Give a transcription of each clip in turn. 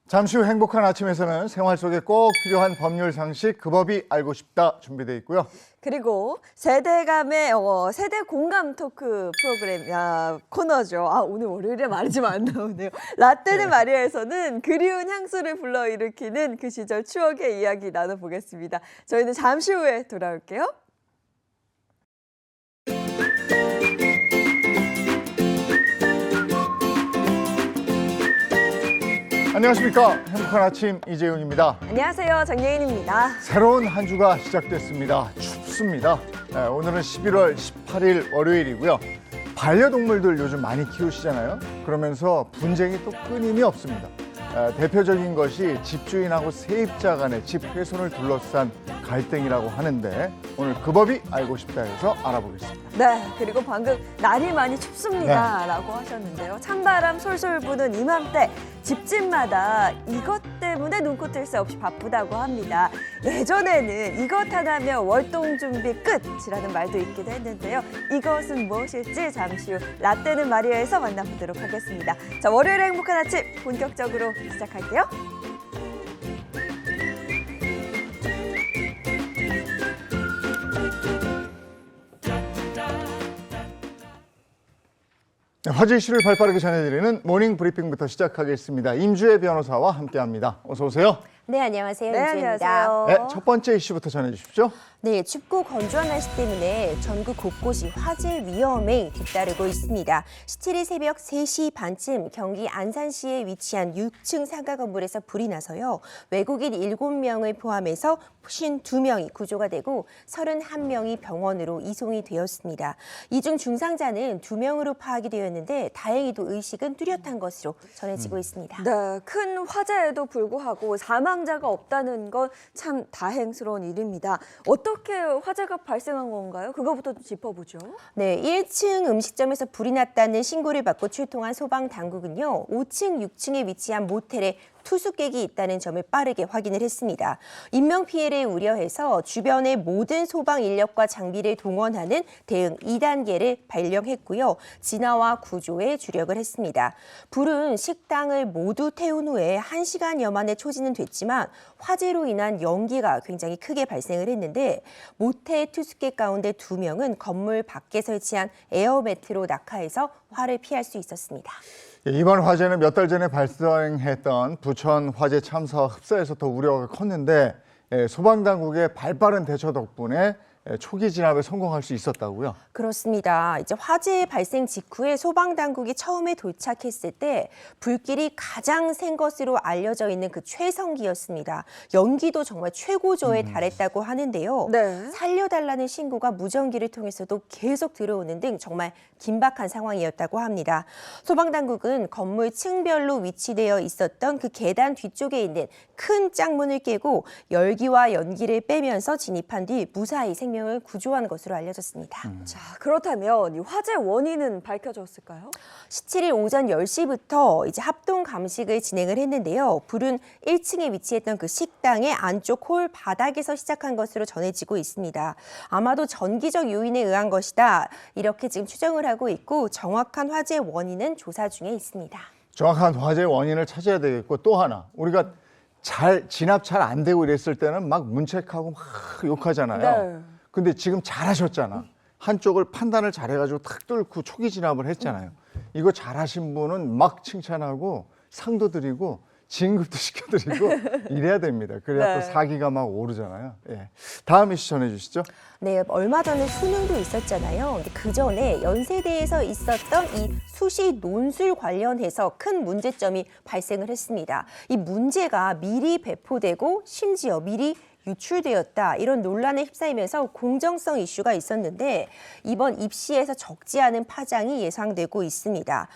잠시 후 행복한 아침에서는 생활 속에 꼭 필요한 법률 상식, 그 법이 알고 싶다 준비되어 있고요. 그리고 세대 공감 토크 프로그램 코너죠. 오늘 월요일에 말이 좀 안 나오네요. 라떼네 마리아에서는 그리운 향수를 불러일으키는 그 시절 추억의 이야기 나눠보겠습니다. 저희는 잠시 후에 돌아올게요. 안녕하십니까. 행복한 아침 이재훈입니다. 안녕하세요. 정예인입니다. 새로운 한 주가 시작됐습니다. 춥습니다. 오늘은 11월 18일 월요일이고요. 반려동물들 요즘 많이 키우시잖아요. 그러면서 분쟁이 또 끊임이 없습니다. 대표적인 것이 집주인하고 세입자 간의 집 훼손을 둘러싼 갈등이라고 하는데 오늘 그 법이 알고 싶다 해서 알아보겠습니다. 네, 그리고 방금 날이 많이 춥습니다 라고 하셨는데요. 찬바람 솔솔 부는 이맘때 집집마다 이것 때문에 눈코 뜰 새 없이 바쁘다고 합니다. 예전에는 이것 하나면 월동 준비 끝이라는 말도 있기도 했는데요. 이것은 무엇일지 잠시 후 라떼는 마리아에서 만나보도록 하겠습니다. 자, 월요일에 행복한 아침 본격적으로 시작할게요. 화제 이슈를 발빠르게 전해드리는 모닝 브리핑부터 시작하겠습니다. 임주혜 변호사와 함께합니다. 어서 오세요. 네, 안녕하세요. 네, 임주혜입니다. 안녕하세요. 네, 첫 번째 이슈부터 전해주십시오. 네, 춥고 건조한 날씨 때문에 전국 곳곳이 화재 위험에 뒤따르고 있습니다. 17일 새벽 3시 반쯤 경기 안산시에 위치한 6층 상가 건물에서 불이 나서요. 외국인 7명을 포함해서 52명이 구조가 되고 31명이 병원으로 이송이 되었습니다. 이 중 중상자는 2명으로 파악이 되었는데 다행히도 의식은 뚜렷한 것으로 전해지고 있습니다. 네, 큰 화재에도 불구하고 사망자가 없다는 건 참 다행스러운 일입니다. 어떻게 화재가 발생한 건가요? 그거부터 좀 짚어보죠. 네, 1층 음식점에서 불이 났다는 신고를 받고 출동한 소방당국은요, 5층, 6층에 위치한 모텔에 투숙객이 있다는 점을 빠르게 확인을 했습니다. 인명피해를 우려해서 주변의 모든 소방 인력과 장비를 동원하는 대응 2단계를 발령했고요. 진화와 구조에 주력을 했습니다. 불은 식당을 모두 태운 후에 1시간여 만에 초진은 됐지만 화재로 인한 연기가 굉장히 크게 발생을 했는데 모텔 투숙객 가운데 2명은 건물 밖에 설치한 에어매트로 낙하해서 화를 피할 수 있었습니다. 이번 화재는 몇 달 전에 발생했던 부천 화재 참사와 흡사해서 더 우려가 컸는데 소방당국의 발빠른 대처 덕분에 초기 진압에 성공할 수 있었다고요? 그렇습니다. 이제 화재 발생 직후에 소방당국이 처음에 도착했을 때 불길이 가장 센 것으로 알려져 있는 그 최성기였습니다. 연기도 정말 최고조에 달했다고 하는데요. 네. 살려달라는 신고가 무전기를 통해서도 계속 들어오는 등 정말 긴박한 상황이었다고 합니다. 소방당국은 건물 층별로 위치되어 있었던 그 계단 뒤쪽에 있는 큰 짝문을 깨고 열기와 연기를 빼면서 진입한 뒤 무사히 생명을 구조한 것으로 알려졌습니다. 자, 그렇다면 이 화재 원인은 밝혀졌을까요? 17일 오전 10시부터 이제 합동 감식을 진행을 했는데요. 불은 1층에 위치했던 그 식당의 안쪽 홀 바닥에서 시작한 것으로 전해지고 있습니다. 아마도 전기적 요인에 의한 것이다. 이렇게 지금 추정을 하고 있고 정확한 화재 원인은 조사 중에 있습니다. 정확한 화재 원인을 찾아야 되겠고 또 하나 우리가 진압 잘 안 되고 이랬을 때는 막 문책하고 막 욕하잖아요. 네. 근데 지금 잘하셨잖아. 한쪽을 판단을 잘해가지고 탁 뚫고 초기 진압을 했잖아요. 이거 잘하신 분은 막 칭찬하고 상도 드리고 진급도 시켜드리고 이래야 됩니다. 그래야 네. 또 사기가 막 오르잖아요. 예. 다음 이슈 전해주시죠. 네, 얼마 전에 수능도 있었잖아요. 근데 그 전에 연세대에서 있었던 이 수시 논술 관련해서 큰 문제점이 발생을 했습니다. 이 문제가 미리 배포되고 심지어 미리 유출되었다. 이런 논란에 휩싸이면서 공정성 이슈가 있었는데 이번 입시에서 적지 않은 파장이 예상되고 있습니다.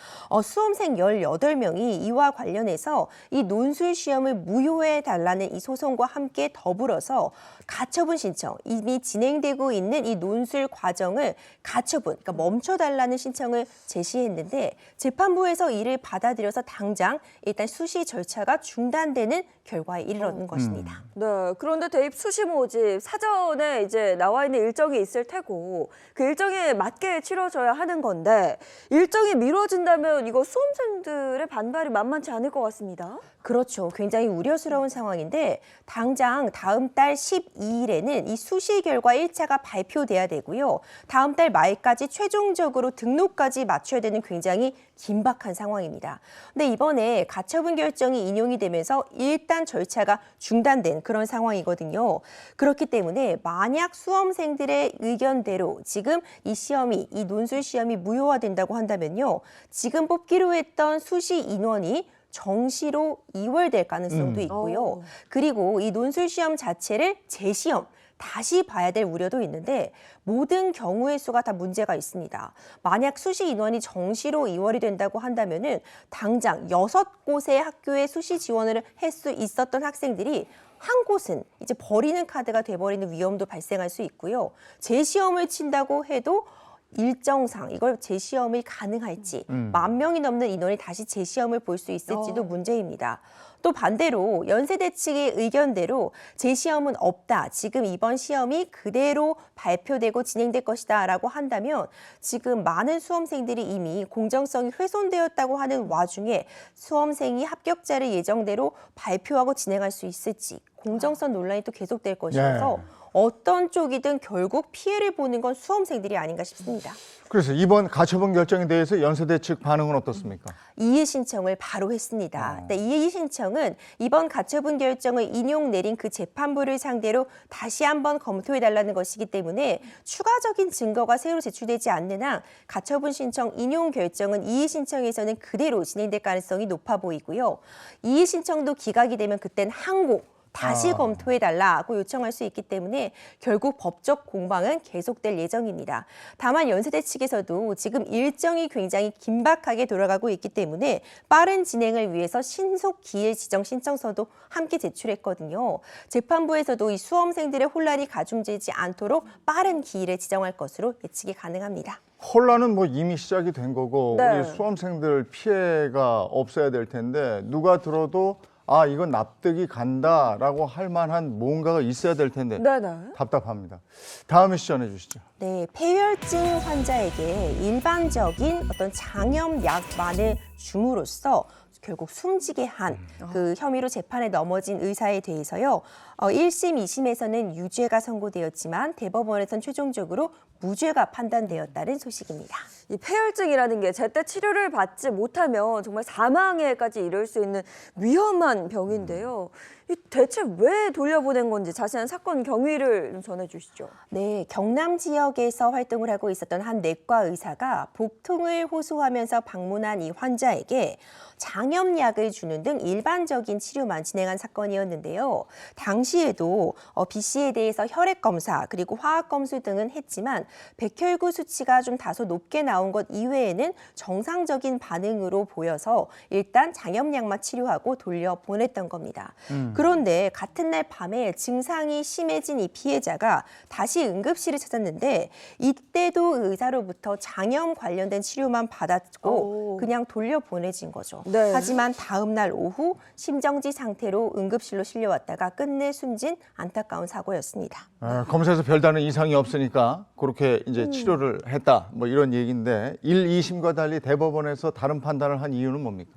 수험생 18명이 이와 관련해서 이 논술 시험을 무효해달라는 이 소송과 함께 더불어서 가처분 신청, 이미 진행되고 있는 이 논술 과정을 가처분, 그러니까 멈춰달라는 신청을 제시했는데 재판부에서 이를 받아들여서 당장 일단 수시 절차가 중단되는 결과에 이르렀는 것입니다. 네, 그런데 대입 수시 모집 사전에 이제 나와 있는 일정이 있을 테고 그 일정에 맞게 치러져야 하는 건데 일정이 미뤄진다면 이거 수험생들의 반발이 만만치 않을 것 같습니다. 그렇죠. 굉장히 우려스러운 상황인데 당장 다음 달 12일에는 이 수시 결과 1차가 발표돼야 되고요. 다음 달 말까지 최종적으로 등록까지 맞춰야 되는 굉장히 긴박한 상황입니다. 근데 이번에 가처분 결정이 인용이 되면서 일단 절차가 중단된 그런 상황이거든요. 그렇기 때문에 만약 수험생들의 의견대로 지금 이 논술 시험이 무효화된다고 한다면요. 지금 뽑기로 했던 수시 인원이 정시로 이월될 가능성도 있고요. 그리고 이 논술 시험 자체를 재시험, 다시 봐야 될 우려도 있는데 모든 경우의 수가 다 문제가 있습니다. 만약 수시 인원이 정시로 이월이 된다고 한다면은 당장 6곳의 학교에 수시 지원을 할 수 있었던 학생들이 한 곳은 이제 버리는 카드가 돼버리는 위험도 발생할 수 있고요. 재시험을 친다고 해도 일정상 이걸 재시험이 가능할지 10,000명이 넘는 인원이 다시 재시험을 볼 수 있을지도 문제입니다. 또 반대로 연세대 측의 의견대로 재시험은 없다. 지금 이번 시험이 그대로 발표되고 진행될 것이다 라고 한다면 지금 많은 수험생들이 이미 공정성이 훼손되었다고 하는 와중에 수험생이 합격자를 예정대로 발표하고 진행할 수 있을지 공정성 논란이 또 계속될 것이어서 어떤 쪽이든 결국 피해를 보는 건 수험생들이 아닌가 싶습니다. 그래서 이번 가처분 결정에 대해서 연세대 측 반응은 어떻습니까? 이의 신청을 바로 했습니다. 이의 신청은 이번 가처분 결정을 인용 내린 그 재판부를 상대로 다시 한번 검토해달라는 것이기 때문에 추가적인 증거가 새로 제출되지 않는 한 가처분 신청 인용 결정은 이의 신청에서는 그대로 진행될 가능성이 높아 보이고요. 이의 신청도 기각이 되면 그땐 항고 다시 검토해달라고 요청할 수 있기 때문에 결국 법적 공방은 계속될 예정입니다. 다만 연세대 측에서도 지금 일정이 굉장히 긴박하게 돌아가고 있기 때문에 빠른 진행을 위해서 신속 기일 지정 신청서도 함께 제출했거든요. 재판부에서도 이 수험생들의 혼란이 가중되지 않도록 빠른 기일을 지정할 것으로 예측이 가능합니다. 혼란은 뭐 이미 시작이 된 거고 네. 우리 수험생들 피해가 없어야 될 텐데 누가 들어도 아 이건 납득이 간다라고 할 만한 뭔가가 있어야 될 텐데 네네. 답답합니다. 다음 이슈 전해주시죠. 네, 폐혈증 환자에게 일반적인 어떤 장염약만을 줌으로써 결국 숨지게 한 그 혐의로 재판에 넘어진 의사에 대해서요. 1심, 2심에서는 유죄가 선고되었지만 대법원에서는 최종적으로 무죄가 판단되었다는 소식입니다. 이 폐혈증이라는 게 제때 치료를 받지 못하면 정말 사망에까지 이를 수 있는 위험한 병인데요. 이 대체 왜 돌려보낸 건지 자세한 사건 경위를 좀 전해주시죠. 네, 경남 지역에서 활동을 하고 있었던 한 내과 의사가 복통을 호소하면서 방문한 이 환자에게 장염약을 주는 등 일반적인 치료만 진행한 사건이었는데요. 당시에도 B 씨에 대해서 혈액 검사 그리고 화학 검수 등은 했지만 백혈구 수치가 좀 다소 높게 나온 것 이외에는 정상적인 반응으로 보여서 일단 장염약만 치료하고 돌려보냈던 겁니다. 그런데 같은 날 밤에 증상이 심해진 이 피해자가 다시 응급실을 찾았는데 이때도 의사로부터 장염 관련된 치료만 받았고 그냥 돌려보내진 거죠. 네. 하지만 다음 날 오후 심정지 상태로 응급실로 실려왔다가 끝내 숨진 안타까운 사고였습니다. 검사에서 별다른 이상이 없으니까 그렇게 이제 치료를 했다 뭐 이런 얘기인데 1, 2심과 달리 대법원에서 다른 판단을 한 이유는 뭡니까?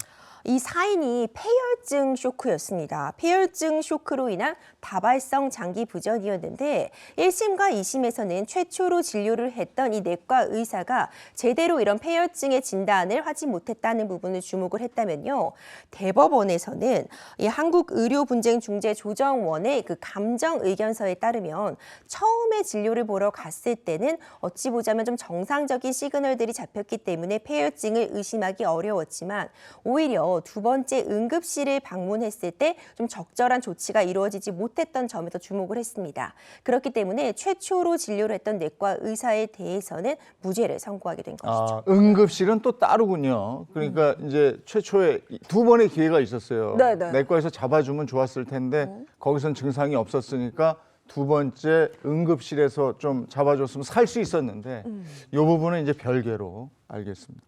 이 사인이 폐혈증 쇼크였습니다. 폐혈증 쇼크로 인한 다발성 장기 부전이었는데 1심과 2심에서는 최초로 진료를 했던 이 내과 의사가 제대로 이런 폐혈증의 진단을 하지 못했다는 부분을 주목을 했다면요. 대법원에서는 이 한국의료분쟁중재조정원의 그 감정 의견서에 따르면 처음에 진료를 보러 갔을 때는 어찌 보자면 좀 정상적인 시그널들이 잡혔기 때문에 폐혈증을 의심하기 어려웠지만 오히려 두 번째 응급실을 방문했을 때 좀 적절한 조치가 이루어지지 못했던 점에서 주목을 했습니다. 그렇기 때문에 최초로 진료를 했던 내과 의사에 대해서는 무죄를 선고하게 된 것이죠. 응급실은 또 따르군요. 그러니까 이제 최초에 두 번의 기회가 있었어요. 네네. 내과에서 잡아주면 좋았을 텐데 거기선 증상이 없었으니까 두 번째 응급실에서 좀 잡아줬으면 살 수 있었는데 이 부분은 이제 별개로 알겠습니다.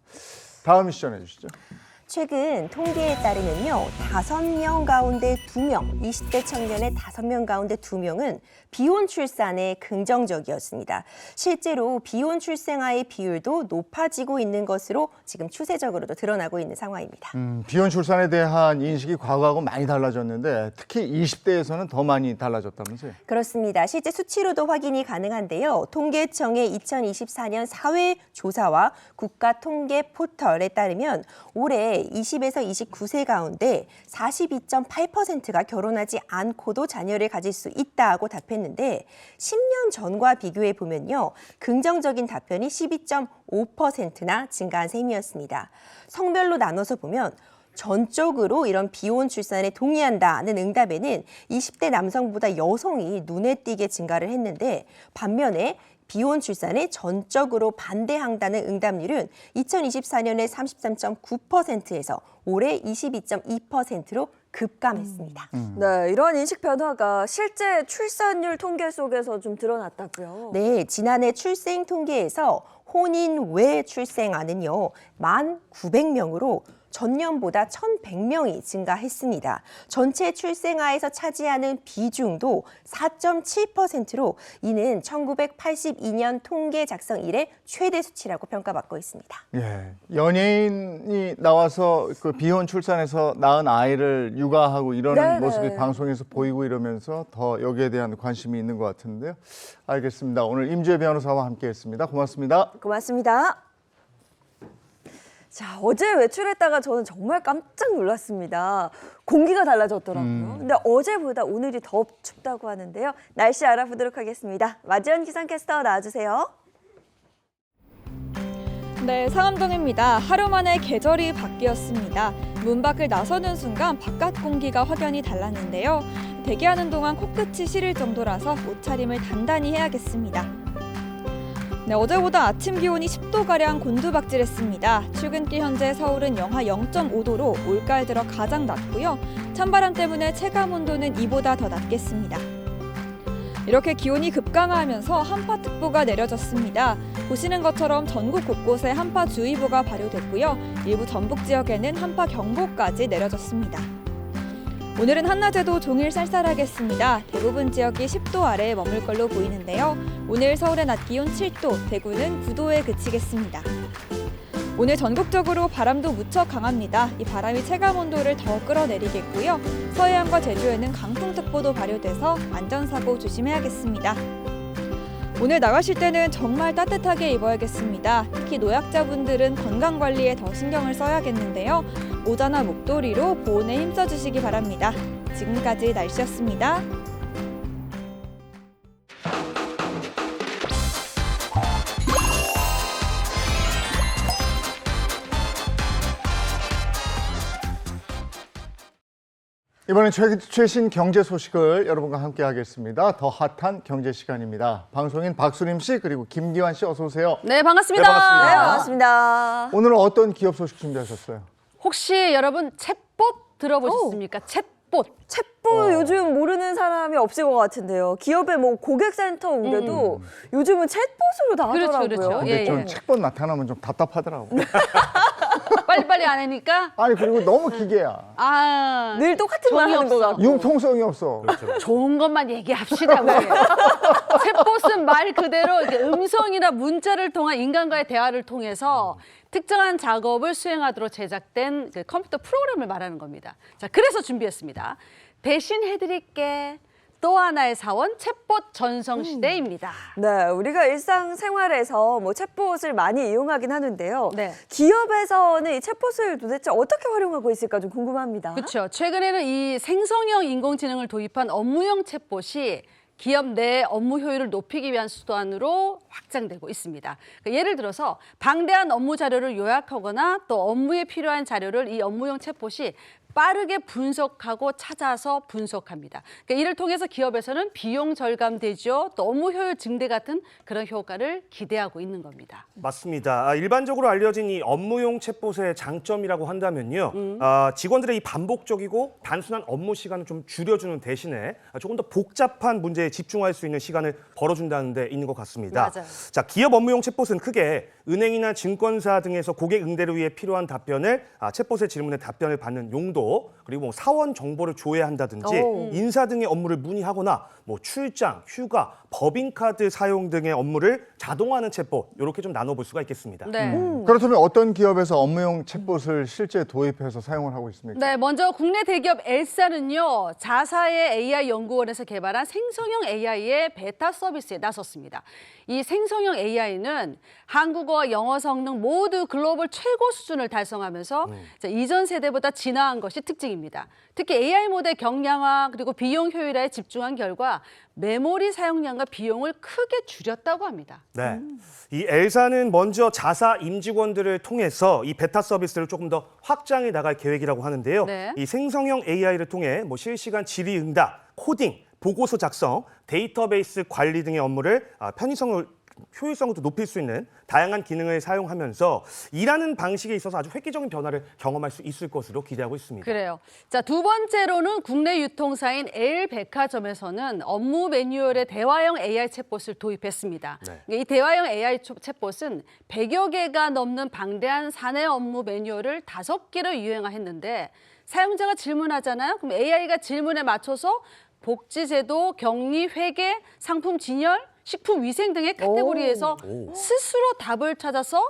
다음 이슈 전해주시죠. 최근 통계에 따르면요, 5명 가운데 2명, 20대 청년의 5명 가운데 2명은 비혼 출산에 긍정적이었습니다. 실제로 비혼 출생아의 비율도 높아지고 있는 것으로 지금 추세적으로도 드러나고 있는 상황입니다. 비혼 출산에 대한 인식이 과거하고 많이 달라졌는데 특히 20대에서는 더 많이 달라졌다면서요? 그렇습니다. 실제 수치로도 확인이 가능한데요. 통계청의 2024년 사회조사와 국가통계 포털에 따르면 올해 20에서 29세 가운데 42.8%가 결혼하지 않고도 자녀를 가질 수 있다고 답했는데 10년 전과 비교해 보면요. 긍정적인 답변이 12.5%나 증가한 셈이었습니다. 성별로 나눠서 보면 전적으로 이런 비혼 출산에 동의한다는 응답에는 20대 남성보다 여성이 눈에 띄게 증가를 했는데 반면에 비혼 출산에 전적으로 반대한다는 응답률은 2024년에 33.9%에서 올해 22.2%로 급감했습니다. 네, 이런 인식 변화가 실제 출산율 통계 속에서 좀 드러났다고요. 네, 지난해 출생 통계에서 혼인 외 출생아는요, 1,900명으로 전년보다 1,100명이 증가했습니다. 전체 출생아에서 차지하는 비중도 4.7%로 이는 1982년 통계 작성 이래 최대 수치라고 평가받고 있습니다. 예, 연예인이 나와서 그 비혼 출산해서 낳은 아이를 육아하고 이러는 네네. 모습이 방송에서 보이고 이러면서 더 여기에 대한 관심이 있는 것 같은데요. 알겠습니다. 오늘 임주혜 변호사와 함께했습니다. 고맙습니다. 고맙습니다. 자, 어제 외출했다가 저는 정말 깜짝 놀랐습니다. 공기가 달라졌더라고요. 근데 어제보다 오늘이 더 춥다고 하는데요. 날씨 알아보도록 하겠습니다. 마지연 기상캐스터 나와주세요. 네, 상암동입니다. 하루 만에 계절이 바뀌었습니다. 문 밖을 나서는 순간 바깥 공기가 확연히 달랐는데요. 대기하는 동안 코끝이 시릴 정도라서 옷차림을 단단히 해야겠습니다. 네, 어제보다 아침 기온이 10도가량 곤두박질했습니다. 출근길 현재 서울은 영하 0.5도로 올가을 들어 가장 낮고요. 찬바람 때문에 체감 온도는 이보다 더 낮겠습니다. 이렇게 기온이 급강하면서 한파특보가 내려졌습니다. 보시는 것처럼 전국 곳곳에 한파주의보가 발효됐고요. 일부 전북 지역에는 한파경보까지 내려졌습니다. 오늘은 한낮에도 종일 쌀쌀하겠습니다. 대부분 지역이 10도 아래에 머물 걸로 보이는데요. 오늘 서울의 낮 기온 7도, 대구는 9도에 그치겠습니다. 오늘 전국적으로 바람도 무척 강합니다. 이 바람이 체감 온도를 더 끌어내리겠고요. 서해안과 제주에는 강풍특보도 발효돼서 안전사고 조심해야겠습니다. 오늘 나가실 때는 정말 따뜻하게 입어야겠습니다. 특히 노약자분들은 건강관리에 더 신경을 써야겠는데요. 모자나 목도리로 보온에 힘써주시기 바랍니다. 지금까지 날씨였습니다. 이번엔 최신 경제 소식을 여러분과 함께 하겠습니다. 더 핫한 경제 시간입니다. 방송인 박수림 씨 그리고 김기환 씨 어서 오세요. 네, 반갑습니다. 네, 반갑습니다. 네, 반갑습니다. 오늘은 어떤 기업 소식 준비하셨어요? 혹시 여러분 챗봇 들어보셨습니까? 챗봇. 챗봇 요즘 모르는 사람이 없을 것 같은데요. 기업의 뭐 고객센터 온데도 요즘은 챗봇으로 다 그렇죠, 하더라고요. 그렇죠. 근데 예, 좀 예. 책번 나타나면 좀 답답하더라고. 빨리빨리 안 하니까 아니 그리고 너무 기계야. 늘 똑같은 말 정이 하는 것 없어. 같고. 융통성이 없어. 좋은 것만 얘기합시다. 우리. 챗봇은 말 그대로 이렇게 음성이나 문자를 통한 인간과의 대화를 통해서 특정한 작업을 수행하도록 제작된 그 컴퓨터 프로그램을 말하는 겁니다. 자, 그래서 준비했습니다. 대신해드릴게. 또 하나의 사원 챗봇 전성시대입니다. 네, 우리가 일상생활에서 뭐 챗봇을 많이 이용하긴 하는데요. 네. 기업에서는 이 챗봇을 도대체 어떻게 활용하고 있을까 좀 궁금합니다. 그렇죠. 최근에는 이 생성형 인공지능을 도입한 업무용 챗봇이 기업 내 업무 효율을 높이기 위한 수단으로 확장되고 있습니다. 예를 들어서 방대한 업무 자료를 요약하거나 또 업무에 필요한 자료를 이 업무용 챗봇이 빠르게 분석하고 찾아서 분석합니다. 그러니까 이를 통해서 기업에서는 비용 절감되죠. 또 업무 효율 증대 같은 그런 효과를 기대하고 있는 겁니다. 맞습니다. 일반적으로 알려진 이 업무용 챗봇의 장점이라고 한다면요. 직원들의 이 반복적이고 단순한 업무 시간을 좀 줄여주는 대신에 조금 더 복잡한 문제에 집중할 수 있는 시간을 벌어준다는 데 있는 것 같습니다. 맞아요. 자, 기업 업무용 챗봇은 크게 은행이나 증권사 등에서 고객 응대를 위해 필요한 답변을 챗봇의 질문에 답변을 받는 용도, 그리고 뭐 사원 정보를 조회한다든지 인사 등의 업무를 문의하거나 뭐 출장, 휴가, 법인카드 사용 등의 업무를 자동화하는 챗봇, 이렇게 좀 나눠볼 수가 있겠습니다. 네. 그렇다면 어떤 기업에서 업무용 챗봇을 실제 도입해서 사용을 하고 있습니까? 네, 먼저 국내 대기업 엘사는요, 자사의 AI 연구원에서 개발한 생성형 AI의 베타 서비스에 나섰습니다. 이 생성형 AI는 한국어와 영어 성능 모두 글로벌 최고 수준을 달성하면서 이전 세대보다 진화한 것이 특징입니다. 특히 AI 모델 경량화 그리고 비용 효율화에 집중한 결과 메모리 사용량과 비용을 크게 줄였다고 합니다. 네, 이 엘사는 먼저 자사 임직원들을 통해서 이 베타 서비스를 조금 더 확장해 나갈 계획이라고 하는데요. 네. 이 생성형 AI를 통해 뭐 실시간 질의응답, 코딩, 보고서 작성, 데이터베이스 관리 등의 업무를 편의성을 효율성을 또 높일 수 있는 다양한 기능을 사용하면서 일하는 방식에 있어서 아주 획기적인 변화를 경험할 수 있을 것으로 기대하고 있습니다. 그래요. 자, 두 번째로는 국내 유통사인 L백화점에서는 업무 매뉴얼에 대화형 AI 챗봇을 도입했습니다. 네. 이 대화형 AI 챗봇은 100여 개가 넘는 방대한 사내 업무 매뉴얼을 5개로 유행화했는데 사용자가 질문하잖아요. 그럼 AI가 질문에 맞춰서 복지제도, 격리, 회계, 상품 진열, 식품 위생 등의 카테고리에서 스스로 답을 찾아서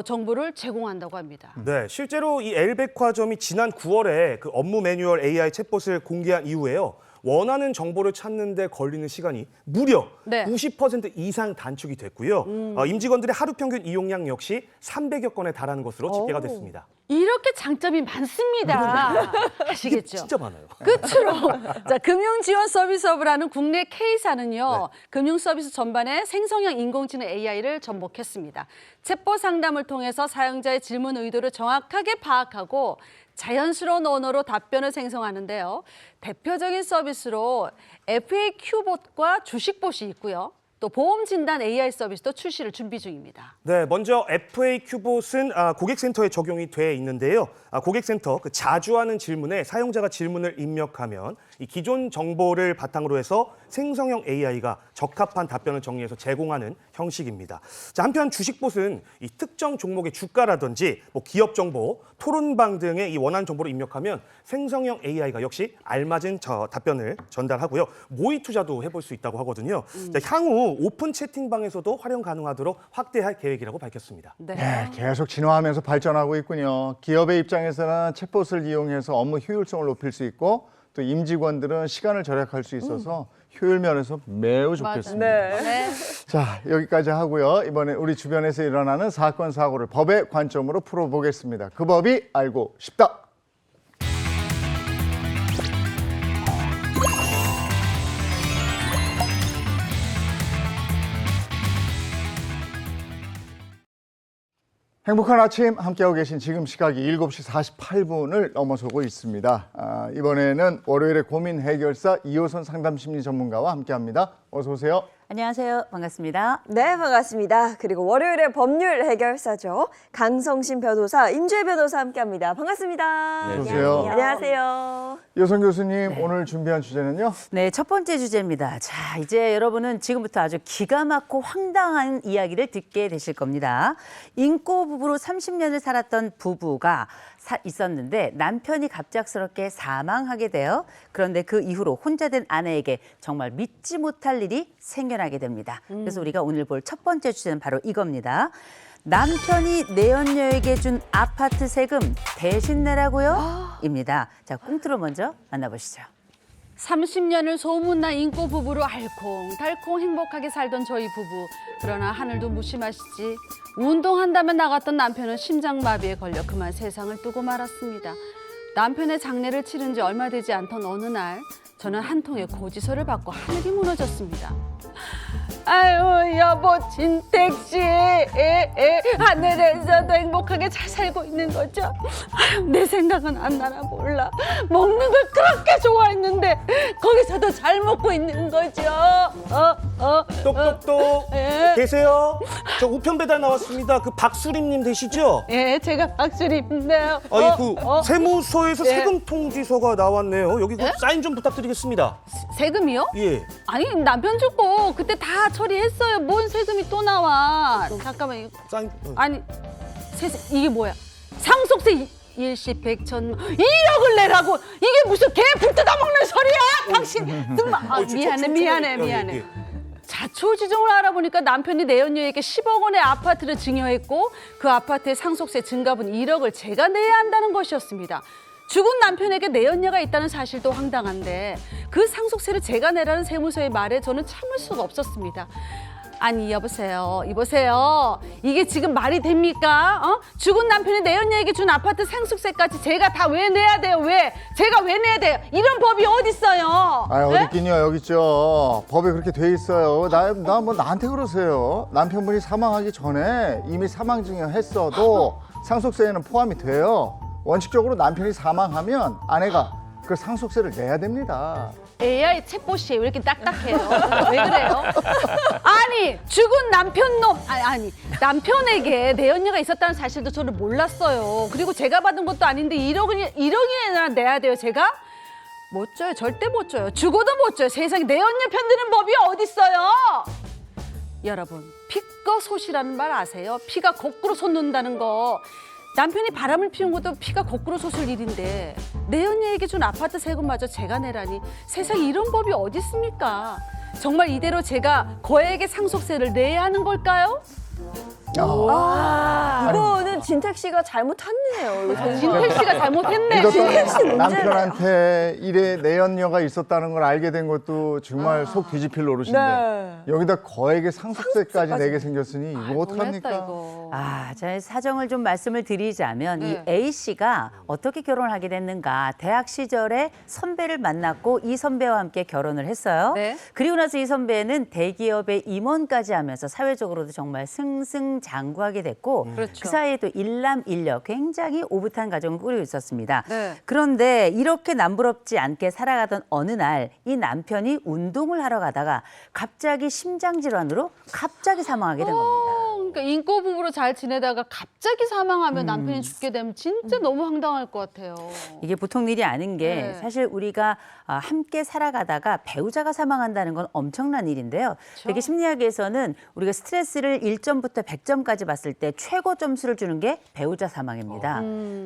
정보를 제공한다고 합니다. 네, 실제로 이 L백화점이 지난 9월에 그 업무 매뉴얼 AI 챗봇을 공개한 이후에요. 원하는 정보를 찾는 데 걸리는 시간이 무려 네. 90% 이상 단축이 됐고요. 임직원들의 하루 평균 이용량 역시 300여 건에 달하는 것으로 집계가 됐습니다. 이렇게 장점이 많습니다. 아시겠죠? 진짜 많아요. 끝으로 자, 금융지원 서비스업을 하는 국내 K사는요. 금융 서비스 전반에 생성형 인공지능 AI를 접목했습니다. 챗봇 상담을 통해서 사용자의 질문 의도를 정확하게 파악하고 자연스러운 언어로 답변을 생성하는데요. 대표적인 서비스로 FAQ봇과 주식봇이 있고요. 또 보험 진단 AI 서비스도 출시를 준비 중입니다. 네, 먼저 FAQ봇은 고객센터에 적용이 돼 있는데요. 고객센터 그 자주 하는 질문에 사용자가 질문을 입력하면 이 기존 정보를 바탕으로 해서 생성형 AI가 적합한 답변을 정리해서 제공하는 형식입니다. 자, 한편 주식봇은 이 특정 종목의 주가라든지 뭐 기업 정보, 토론방 등의 이 원하는 정보를 입력하면 생성형 AI가 역시 알맞은 답변을 전달하고요. 모의 투자도 해볼 수 있다고 하거든요. 자, 향후 오픈 채팅방에서도 활용 가능하도록 확대할 계획이라고 밝혔습니다. 네, 계속 진화하면서 발전하고 있군요. 기업의 입장에서는 챗봇을 이용해서 업무 효율성을 높일 수 있고 또 임직원들은 시간을 절약할 수 있어서 효율 면에서 매우 좋겠습니다. 네. 자, 여기까지 하고요. 이번에 우리 주변에서 일어나는 사건, 사고를 법의 관점으로 풀어보겠습니다. 그 법이 알고 싶다. 행복한 아침 함께하고 계신 지금 시각이 7시 48분을 넘어서고 있습니다. 이번에는 월요일의 고민 해결사 이호선 상담심리 전문가와 함께합니다. 어서 오세요. 안녕하세요. 반갑습니다. 네, 반갑습니다. 그리고 월요일의 법률 해결사죠. 강성신 변호사, 임주혜 변호사 함께합니다. 반갑습니다. 어서 오세요. 안녕하세요. 이호선 교수님, 오늘 준비한 주제는요? 네, 첫 번째 주제입니다. 자, 이제 여러분은 지금부터 아주 기가 막히고 황당한 이야기를 듣게 되실 겁니다. 인꼬 부부로 30년을 살았던 부부가 있었는데 남편이 갑작스럽게 사망하게 돼요. 그런데 그 이후로 혼자 된 아내에게 정말 믿지 못할 일이 생겨나게 됩니다. 그래서 우리가 오늘 볼 첫 번째 주제는 바로 이겁니다. 남편이 내연녀에게 준 아파트 세금 대신 내라고요? 입니다. 자, 꽁트로 먼저 만나보시죠. 30년을 소문난 인꼬 부부로 알콩달콩 행복하게 살던 저희 부부. 그러나 하늘도 무심하시지. 운동한다며 나갔던 남편은 심장마비에 걸려 그만 세상을 뜨고 말았습니다. 남편의 장례를 치른 지 얼마 되지 않던 어느 날 저는 한 통의 고지서를 받고 하늘이 무너졌습니다. 아유 여보 진택 씨, 하늘에서도 행복하게 잘 살고 있는 거죠? 아유, 내 생각은 안 나나 몰라. 먹는 걸 그렇게 좋아했는데 거기서도 잘 먹고 있는 거죠. 똑똑똑 예. 계세요? 저 우편 배달 나왔습니다. 그 박수림님 되시죠? 예, 제가 박수리인데요. 아니 그 세무서에서 예. 세금 통지서가 나왔네요. 여기 그 사인 좀 부탁드리겠습니다. 세금이요? 예. 아니 남편 주고 그때 다 처리했어요. 뭔 세금이 또 나와? 잠깐만 이거 사인. 아니 이게 뭐야? 상속세 일시백천 1억을 내라고 이게 무슨 개 불 뜯어먹는 소리야? 당신 정말 미안해. 예. 자초지종을 알아보니까 남편이 내연녀에게 10억 원의 아파트를 증여했고 그 아파트의 상속세 증가분 1억을 제가 내야 한다는 것이었습니다. 죽은 남편에게 내연녀가 있다는 사실도 황당한데 그 상속세를 제가 내라는 세무서의 말에 저는 참을 수가 없었습니다. 아니 여보세요, 이보세요. 이게 지금 말이 됩니까? 죽은 남편이 내연녀에게 준 아파트 상속세까지 제가 다 왜 내야 돼요? 왜? 제가 왜 내야 돼요? 이런 법이 어딨어요? 아, 어디 있긴요. 여기 있죠. 법에 그렇게 돼 있어요. 나 뭐 나한테 그러세요. 남편분이 사망하기 전에 이미 사망증여했어도 상속세에는 포함이 돼요. 원칙적으로 남편이 사망하면 아내가 그 상속세를 내야 됩니다. AI 챗봇이 왜 이렇게 딱딱해요? 왜 그래요? 아니 죽은 남편에게 내연녀가 있었다는 사실도 저는 몰랐어요. 그리고 제가 받은 것도 아닌데 1억이나 내야 돼요 제가? 못 줘요. 절대 못 줘요. 죽어도 못 줘요. 세상에 내연녀 편드는 법이 어딨어요? 여러분 피가 솟이라는 말 아세요? 피가 거꾸로 솟는다는 거. 남편이 바람을 피운 것도 피가 거꾸로 솟을 일인데 내연녀에게 준 아파트 세금마저 제가 내라니 세상에 이런 법이 어디 있습니까? 정말 이대로 제가 거액의 상속세를 내야 하는 걸까요? 이거는 진택 씨가 잘못했네요. 이거 정말. 진택 씨가 잘못했네. 진택 씨 이것도 문제네요. 남편한테 일에 내연녀가 있었다는 걸 알게 된 것도 정말 속 뒤집힐 노릇인데 네. 여기다 거액의 상속세까지 내게 생겼으니 이거 너무했다, 어떡합니까? 이거. 제 사정을 좀 말씀을 드리자면 네. 이 A 씨가 어떻게 결혼을 하게 됐는가? 대학 시절에 선배를 만났고 이 선배와 함께 결혼을 했어요. 네. 그리고 나서 이 선배는 대기업의 임원까지 하면서 사회적으로도 정말 승승장구하게 됐고 그렇죠. 그 사이에 또 일남일녀 굉장히 오붓한 가정을 꾸리고 있었습니다. 네. 그런데 이렇게 남부럽지 않게 살아가던 어느 날 이 남편이 운동을 하러 가다가 갑자기 심장질환으로 갑자기 사망하게 된 겁니다. 그러니까 인꼬 부부로 잘 지내다가 갑자기 사망하면 남편이 죽게 되면 진짜 너무 황당할 것 같아요. 이게 보통 일이 아닌 게 네. 사실 우리가 함께 살아가다가 배우자가 사망한다는 건 엄청난 일인데요. 되게 심리학에서는 우리가 스트레스를 1점부터 100점까지 봤을 때 최고 점수를 주는 게 배우자 사망입니다.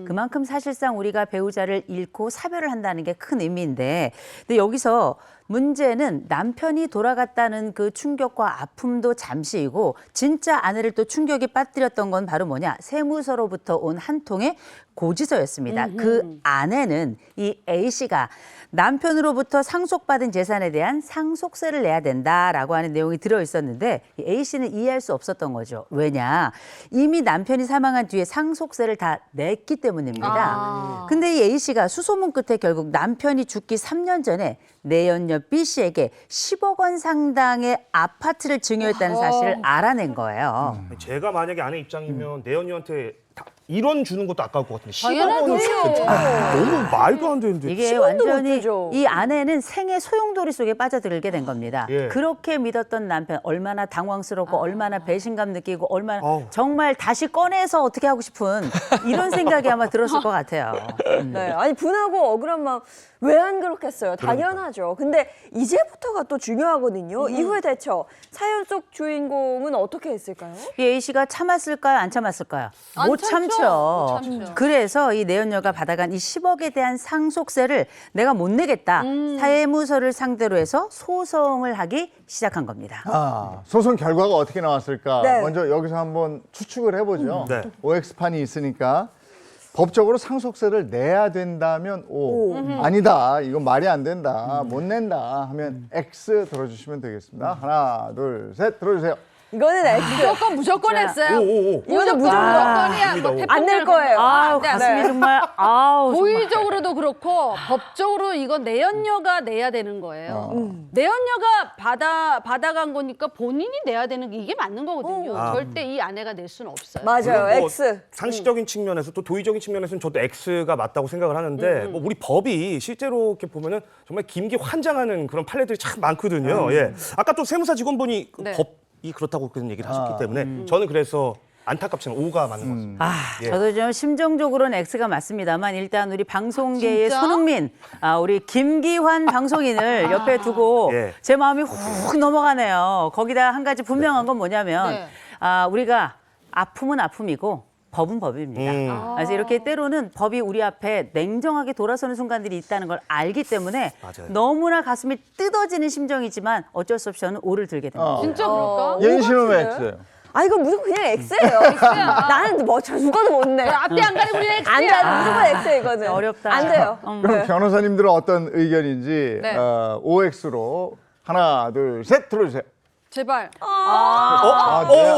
그만큼 사실상 우리가 배우자를 잃고 사별을 한다는 게 큰 의미인데 근데 여기서 문제는 남편이 돌아갔다는 그 충격과 아픔도 잠시이고 진짜 아내를 또 충격이 빠뜨렸던 건 바로 뭐냐? 세무서로부터 온 한 통의 고지서였습니다. 그 안에는 이 A 씨가 남편으로부터 상속받은 재산에 대한 상속세를 내야 된다라고 하는 내용이 들어 있었는데 이 A 씨는 이해할 수 없었던 거죠. 왜냐? 이미 남편이 사망한 뒤에 상속세를 다 냈기 때문입니다. 근데 이 A 씨가 수소문 끝에 결국 남편이 죽기 3년 전에 내연녀 B 씨에게 10억 원 상당의 아파트를 증여했다는 사실을 알아낸 거예요. 제가 만약에 아내 입장이면 내연녀한테 1원 주는 것도 아까울 것 같은데 10억 당연하죠. 원은 너무 말도 안 되는데. 이게 10원도 완전히 못 주죠. 이 아내는 생애 소용돌이 속에 빠져들게 된 겁니다. 예. 그렇게 믿었던 남편 얼마나 당황스럽고 얼마나 배신감 느끼고 얼마나 아우. 정말 다시 꺼내서 어떻게 하고 싶은 이런 생각이 아마 들었을 것 같아요. 네, 아니 분하고 억울한 마음 왜 안 그렇겠어요? 당연하죠. 근데 이제부터가 또 중요하거든요. 이후의 대처. 사연 속 주인공은 어떻게 했을까요? 이 A 씨가 참았을까요? 안 참았을까요? 안 못 참죠. 참죠. 못 참죠. 그래서 이 내연녀가 받아간 이 10억에 대한 상속세를 내가 못 내겠다. 세무서를 상대로 해서 소송을 하기 시작한 겁니다. 소송 결과가 어떻게 나왔을까? 네. 먼저 여기서 한번 추측을 해보죠. 네. OX판이 있으니까 법적으로 상속세를 내야 된다면 O, 아니다, 이건 말이 안 된다, 못 낸다 하면 X 들어주시면 되겠습니다. 하나, 둘, 셋 들어주세요. 이거는 X. 무조건 X야. 오오오. 이거는 무조건 무조건이야. 뭐 안 낼 거예요. 아우, 네, 가슴이 네. 정말, 아우. 정말. 고의적으로도 그렇고 법적으로 이건 내연녀가 내야 되는 거예요. 내연녀가 받아간 거니까 본인이 내야 되는 게 이게 맞는 거거든요. 아. 절대 이 아내가 낼 수는 없어요. 맞아요. 물론 뭐 X. 상식적인 측면에서 또 도의적인 측면에서는 저도 X가 맞다고 생각을 하는데 뭐 우리 법이 실제로 이렇게 보면은 정말 김기환장하는 그런 판례들이 참 많거든요. 예. 아까 또 세무사 직원분이 그 네. 법이 그렇다고 그런 얘기를 하셨기 때문에 저는 그래서 안타깝지만 O가 맞는 것 같습니다. 예. 저도 좀 심정적으로는 X가 맞습니다만 일단 우리 방송계의 진짜? 손흥민, 우리 김기환 방송인을 옆에 두고 예. 제 마음이 훅 넘어가네요. 거기다 한 가지 분명한 건 뭐냐면 네. 우리가 아픔은 아픔이고 법은 법입니다. 그래서 이렇게 때로는 법이 우리 앞에 냉정하게 돌아서는 순간들이 있다는 걸 알기 때문에 맞아요. 너무나 가슴이 뜯어지는 심정이지만 어쩔 수 없이 저는 O를 들게 됩니다. 진짜 그럴까? 예인 씨는 왜 X예요? 아 이거 무조건 그냥 X예요. 나는 뭐 죽어도 못 내. 앞에 안 가리고 그냥 X야. 안 돼. 무조건 X예요 이거는. 어렵다. 안 돼요. 그럼 변호사님들은 어떤 의견인지 네. OX로 하나, 둘, 셋 들어주세요. 제발. 내야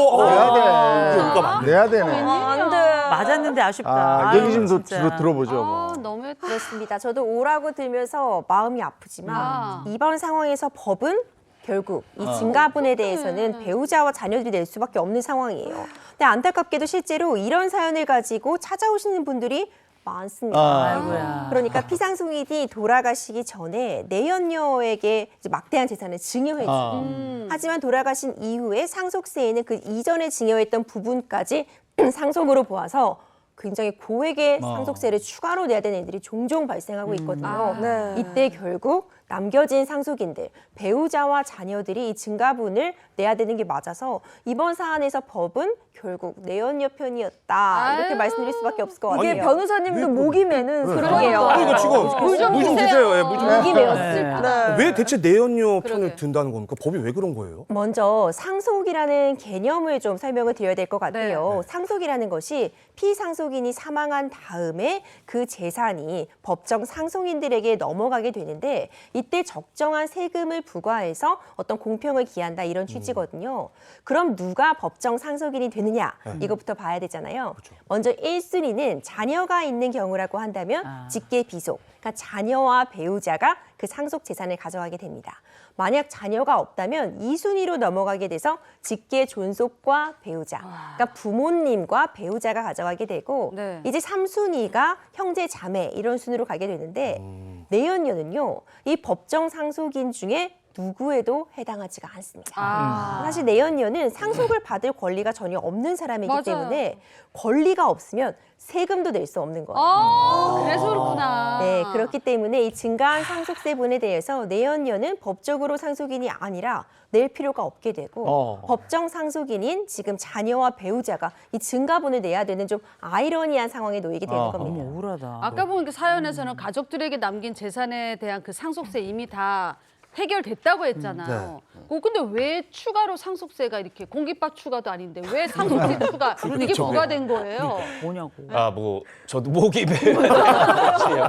돼. O가 맞네. 내야 되네. 안 돼. 맞았는데 아쉽다. 얘기 좀 진짜. 들어보죠. 아, 뭐. 너무했다. 그렇습니다. 저도 오라고 들면서 마음이 아프지만 아. 이번 상황에서 법은 결국 이 증가분에 대해서는 배우자와 자녀들이 낼 수밖에 없는 상황이에요. 근데 안타깝게도 실제로 이런 사연을 가지고 찾아오시는 분들이 많습니다. 아이고야. 그러니까 피상송인이 돌아가시기 전에 내연녀에게 이제 막대한 재산을 증여해주고 하지만 돌아가신 이후에 상속세에는 그 이전에 증여했던 부분까지 상속으로 보아서 굉장히 고액의 상속세를 추가로 내야 되는 일들이 종종 발생하고 있거든요. 네. 이때 결국 남겨진 상속인들, 배우자와 자녀들이 이 증가분을 내야 되는 게 맞아서 이번 사안에서 법은 결국 내연녀 편이었다. 이렇게 아유. 말씀드릴 수밖에 없을 것 이게 같아요. 변호사님도 목이 매는 그러게요. 소리예요. 이거 지금 물 좀 주세요. 예, 물 좀. 목이 메었을까? 네. 왜 대체 내연녀 그러게. 편을 든다는 겁니까? 법이 왜 그런 거예요? 먼저 상속이라는 개념을 좀 설명을 드려야 될 것 같아요. 상속이라는 것이 피상속인이 사망한 다음에 그 재산이 법정 상속인들에게 넘어가게 되는데 이때 적정한 세금을 부과해서 어떤 공평을 기한다 이런 취지거든요. 그럼 누가 법정 상속인이 되느냐 이것부터 봐야 되잖아요. 먼저 1순위는 자녀가 있는 경우라고 한다면 직계 비속, 그러니까 자녀와 배우자가 그 상속 재산을 가져가게 됩니다. 만약 자녀가 없다면 2순위로 넘어가게 돼서 직계 존속과 배우자, 그러니까 부모님과 배우자가 가져가게 되고 네. 이제 3순위가 형제 자매 이런 순으로 가게 되는데 내연녀는요 이 법정 상속인 중에 누구에도 해당하지가 않습니다. 아. 사실 내연녀는 상속을 받을 권리가 전혀 없는 사람이기 맞아요. 때문에 권리가 없으면 세금도 낼 수 없는 거예요. 그래서 그렇구나. 네, 그렇기 때문에 이 증가한 상속세분에 대해서 내연녀는 법적으로 상속인이 아니라 낼 필요가 없게 되고 법정 상속인인 지금 자녀와 배우자가 이 증가분을 내야 되는 좀 아이러니한 상황에 놓이게 되는 겁니다. 어머, 우울하다. 아까 보니까 그 사연에서는 가족들에게 남긴 재산에 대한 그 상속세 이미 다 해결됐다고 했잖아요. 근데 왜 추가로 상속세가 이렇게 공깃밥 추가도 아닌데 왜 상속세 추가 이게 부과된 거예요? 뭐냐고. 뭐 저도 목이 메요.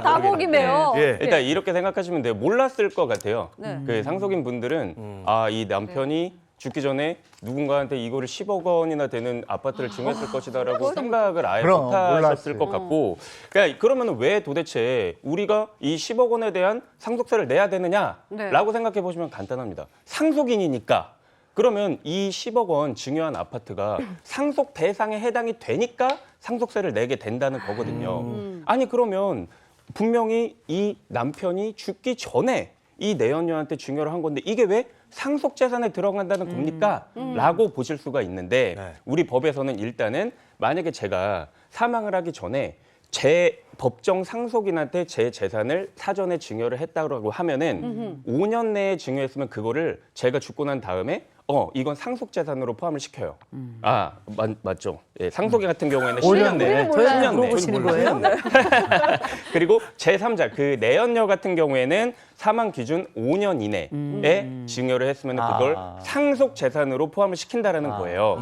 다 목이 메요. 예. 일단 이렇게 생각하시면 돼요. 몰랐을 것 같아요. 네. 그 상속인 분들은 이 남편이 죽기 전에 누군가한테 이거를 10억 원이나 되는 아파트를 증여했을 것이다라고 생각을 아예 그럼, 못하셨을 몰랐지. 것 같고, 그러니까 그러면 왜 도대체 우리가 이 10억 원에 대한 상속세를 내야 되느냐라고 생각해 보시면 간단합니다. 상속인이니까. 그러면 이 10억 원 증여한 아파트가 상속 대상에 해당이 되니까 상속세를 내게 된다는 거거든요. 아니 그러면 분명히 이 남편이 죽기 전에 이 내연녀한테 증여를 한 건데 이게 왜 상속 재산에 들어간다는 겁니까? 라고 보실 수가 있는데 네. 우리 법에서는 일단은 만약에 제가 사망을 하기 전에 제 법정 상속인한테 제 재산을 사전에 증여를 했다고 하면은 5년 내에 증여했으면 그거를 제가 죽고 난 다음에 이건 상속 재산으로 포함을 시켜요. 맞죠. 예, 상속인 같은 경우에는 10년 내에. 저희는 물어보시는 거예요? 그리고 제3자 그 내연녀 같은 경우에는 사망 기준 5년 이내에 증여를 했으면 그걸 상속 재산으로 포함을 시킨다라는 거예요.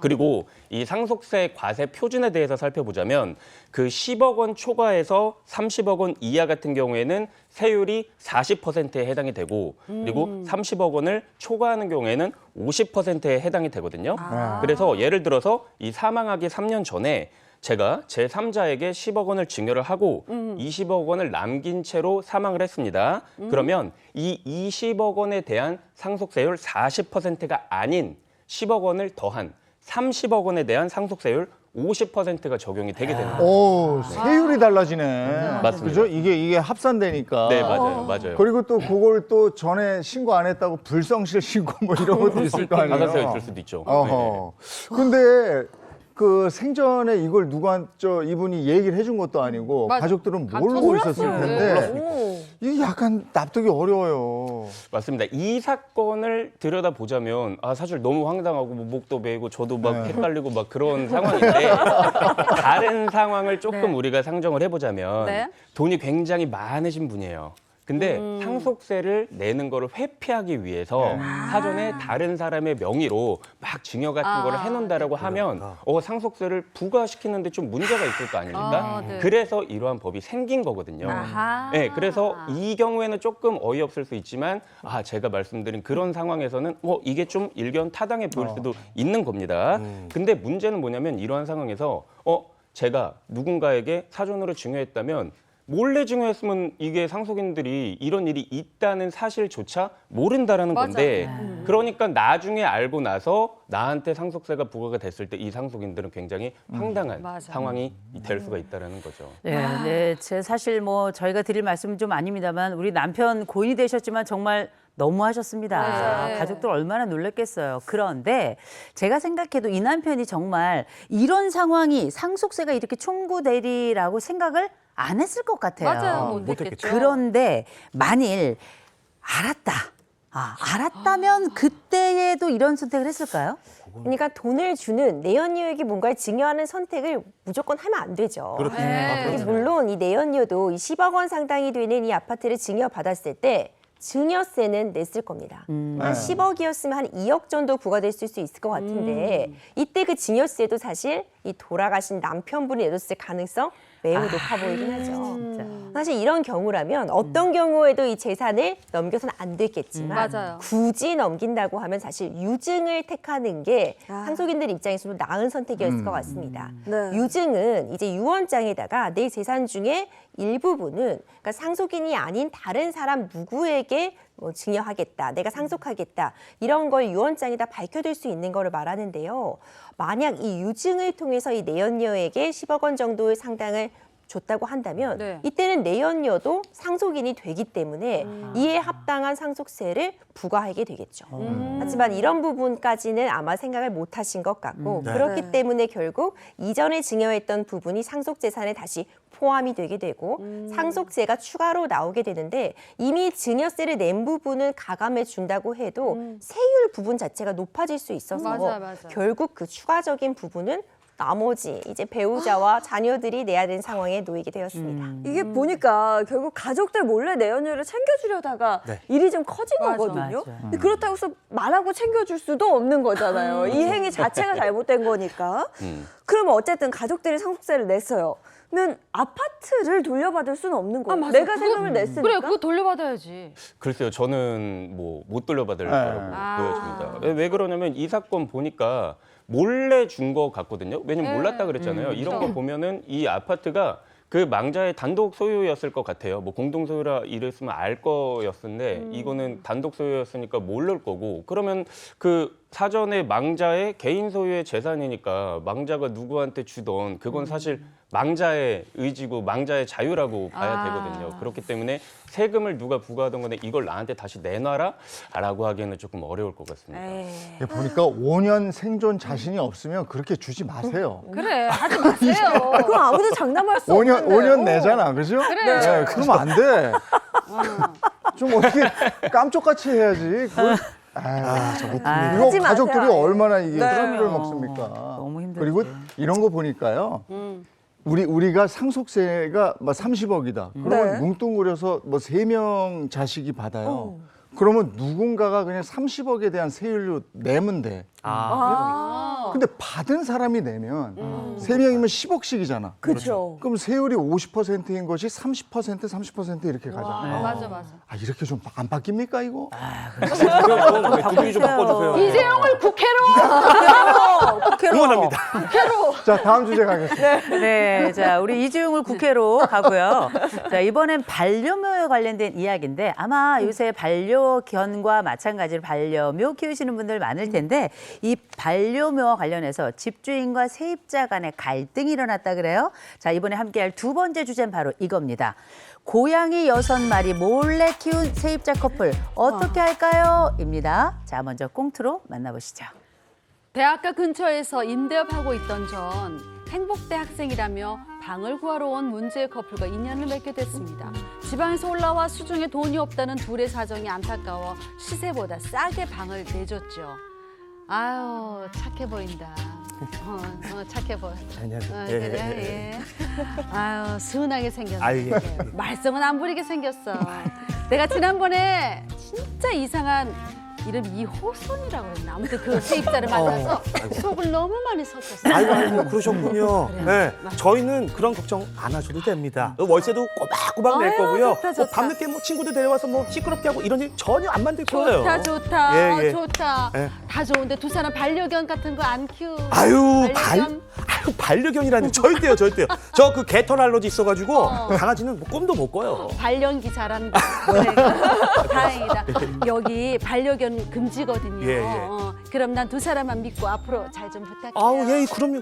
그리고 이 상속세 과세 표준에 대해서 살펴보자면 그 10억 원 초과해서 30억 원 이하 같은 경우에는 세율이 40%에 해당이 되고 그리고 30억 원을 초과하는 경우에는 50%에 해당이 되거든요. 그래서 예를 들어서 이 사망하기 3년 전에 제가 제3자에게 10억 원을 증여를 하고 20억 원을 남긴 채로 사망을 했습니다. 그러면 이 20억 원에 대한 상속세율 40%가 아닌 10억 원을 더한 30억 원에 대한 상속세율 50%가 적용이 되게 되는 거예요. 오, 세율이 달라지네. 맞습니다. 그죠? 이게 합산되니까. 네, 맞아요. 그리고 또 그걸 또 전에 신고 안 했다고 불성실 신고 뭐 이런 것도 있을 거 아니에요. 가산세가 있을 수도 있죠. 어허. 근데 그 생전에 이걸 이분이 얘기를 해준 것도 아니고 맞아. 가족들은 모르고 있었을 텐데 이게 약간 납득이 어려워요. 맞습니다. 이 사건을 들여다보자면 사실 너무 황당하고 뭐 목도 베이고 저도 막 헷갈리고 막 그런 상황인데 다른 상황을 조금 우리가 상정을 해보자면 네. 돈이 굉장히 많으신 분이에요. 근데 상속세를 내는 거를 회피하기 위해서 사전에 다른 사람의 명의로 막 증여 같은 거를 해놓는다라고 하면 상속세를 부과시키는데 좀 문제가 있을 거 아닙니까? 네. 그래서 이러한 법이 생긴 거거든요. 네, 그래서 이 경우에는 조금 어이없을 수 있지만 제가 말씀드린 그런 상황에서는 이게 좀 일견 타당해 보일 수도 있는 겁니다. 근데 문제는 뭐냐면 이러한 상황에서 제가 누군가에게 사전으로 증여했다면 몰래 증여했으면 이게 상속인들이 이런 일이 있다는 사실조차 모른다라는 건데 그러니까 나중에 알고 나서 나한테 상속세가 부과가 됐을 때 이 상속인들은 굉장히 황당한 상황이 될 수가 있다는 거죠. 네, 사실 뭐 저희가 드릴 말씀은 좀 아닙니다만 우리 남편 고인이 되셨지만 정말 너무하셨습니다. 네. 가족들 얼마나 놀랐겠어요. 그런데 제가 생각해도 이 남편이 정말 이런 상황이 상속세가 이렇게 청구되리라고 생각을 안 했을 것 같아요. 맞아요. 못했겠죠. 그런데 만일 알았다면 그때에도 이런 선택을 했을까요? 그러니까 돈을 주는 내연녀에게 뭔가를 증여하는 선택을 무조건 하면 안 되죠. 네. 물론 이 내연녀도 이 10억 원 상당이 되는 이 아파트를 증여받았을 때 증여세는 냈을 겁니다. 한 10억이었으면 한 2억 정도 부과됐을 수 있을 것 같은데 이때 그 증여세도 사실 이 돌아가신 남편분이 내줬을 가능성 매우 높아 보이긴 하죠. 사실 이런 경우라면 어떤 경우에도 이 재산을 넘겨서는 안 됐겠지만 맞아요. 굳이 넘긴다고 하면 사실 유증을 택하는 게 상속인들 입장에서도 나은 선택이었을 것 같습니다. 네. 유증은 이제 유언장에다가 내 재산 중에 일부분은 그러니까 상속인이 아닌 다른 사람 누구에게 뭐 증여하겠다, 내가 상속하겠다 이런 걸 유언장에다 밝혀둘 수 있는 거를 말하는데요. 만약 이 유증을 통해서 이 내연녀에게 10억 원 정도의 상당을 줬다고 한다면 네. 이때는 내연녀도 상속인이 되기 때문에 이에 합당한 상속세를 부과하게 되겠죠. 하지만 이런 부분까지는 아마 생각을 못 하신 것 같고 그렇기 네. 때문에 결국 이전에 증여했던 부분이 상속재산에 다시 포함이 되게 되고 상속세가 추가로 나오게 되는데 이미 증여세를 낸 부분을 가감해 준다고 해도 세율 부분 자체가 높아질 수 있어서 맞아요. 결국 그 추가적인 부분은 나머지 이제 배우자와 자녀들이 내야 되는 상황에 놓이게 되었습니다. 이게 보니까 결국 가족들 몰래 내연녀를 챙겨주려다가 일이 좀 커진 거거든요. 맞아요. 근데 그렇다고 해서 말하고 챙겨줄 수도 없는 거잖아요. 이 행위 자체가 잘못된 거니까. 그러면 어쨌든 가족들이 상속세를 냈어요. 그러면 아파트를 돌려받을 수는 없는 거예요. 맞아. 내가 세금을 냈으니까. 그래, 그거 돌려받아야지. 글쎄요, 저는 못 돌려받을 네. 거라고 보여집니다. 왜 그러냐면 이 사건 보니까 몰래 준 거 같거든요. 왜냐면 몰랐다 그랬잖아요. 이런 거 보면은 이 아파트가 그 망자의 단독 소유였을 것 같아요. 뭐 공동 소유라 이랬으면 알 거였는데 이거는 단독 소유였으니까 모를 거고 그러면 그 사전에 망자의 개인 소유의 재산이니까 망자가 누구한테 주던 그건 사실 망자의 의지고 망자의 자유라고 봐야 되거든요. 그렇기 때문에 세금을 누가 부과하던 건데 이걸 나한테 다시 내놔라 라고 하기에는 조금 어려울 것 같습니다. 이게 보니까 5년 생존 자신이 없으면 그렇게 주지 마세요. 그래, 하지 마세요. 그거 아무도 장담할 수 없는데. 5년 내잖아, 그죠? 그래. 네, 그러면 안 돼. 좀 어떻게 깜짝같이 해야지. 그걸 이거 하지 가족들이 마세요. 얼마나 이게 네. 스트레스를 먹습니까? 너무 힘들지. 그리고 이런 거 보니까요. 우리가 상속세가 막 30억이다. 그러면 네. 뭉뚱그려서 뭐 3명 자식이 받아요. 그러면 누군가가 그냥 30억에 대한 세율로 내면 돼. 근데 받은 사람이 내면 세 명이면 10억씩이잖아. 그렇죠. 그럼 세율이 50%인 것이 30% 이렇게 가잖아. 맞아. 아, 이렇게 좀 안 바뀝니까 이거? 그럼 구분이 좀 바꿔주세요. 이재용을 국회로 응원합니다. 자, 다음 주제 가겠습니다. 네, 자 우리 이주용을 국회로 가고요. 자 이번엔 반려묘에 관련된 이야기인데 아마 요새 반려견과 마찬가지로 반려묘 키우시는 분들 많을 텐데 이 반려묘와 관련해서 집주인과 세입자 간의 갈등이 일어났다 그래요. 자 이번에 함께할 두 번째 주제는 바로 이겁니다. 고양이 6마리 몰래 키운 세입자 커플 어떻게 할까요? 입니다. 자 먼저 꽁트로 만나보시죠. 대학가 근처에서 임대업하고 있던 전 행복대 학생이라며 방을 구하러 온 문제의 커플과 인연을 맺게 됐습니다. 지방에서 올라와 수중에 돈이 없다는 둘의 사정이 안타까워 시세보다 싸게 방을 내줬죠. 아유 착해 보인다. 착해 보여. 안녕하세요. 그래, 예. 아유 순하게 생겼네. 아유, 예. 말썽은 안 부리게 생겼어. 내가 지난번에 진짜 이상한 이름 이호선이라고 그랬나? 아무튼 그 세입자를 만나서 속을 너무 많이 섞었어요. 아이고 그러셨군요. 네, 저희는 그런 걱정 안 하셔도 됩니다. 월세도 꼬박꼬박 낼 아유, 거고요. 좋다, 좋다. 밤늦게 뭐 친구들 데려와서 뭐 시끄럽게 하고 이런 일 전혀 안 만들 거예요. 좋다. 예, 예. 좋다. 예. 다 좋은데 두 사람 반려견 같은 거 안 키우. 아유 반려견? 반려견이라니 절대요. 저 그 개털 알러지 있어가지고 강아지는 뭐 꿈도 못 꿔요. 발연기 잘한다. 다행이다. 여기 반려견 금지거든요. 예, 예. 그럼 난 두 사람만 믿고 앞으로 잘 좀 부탁해요. 아우 예 그럼요.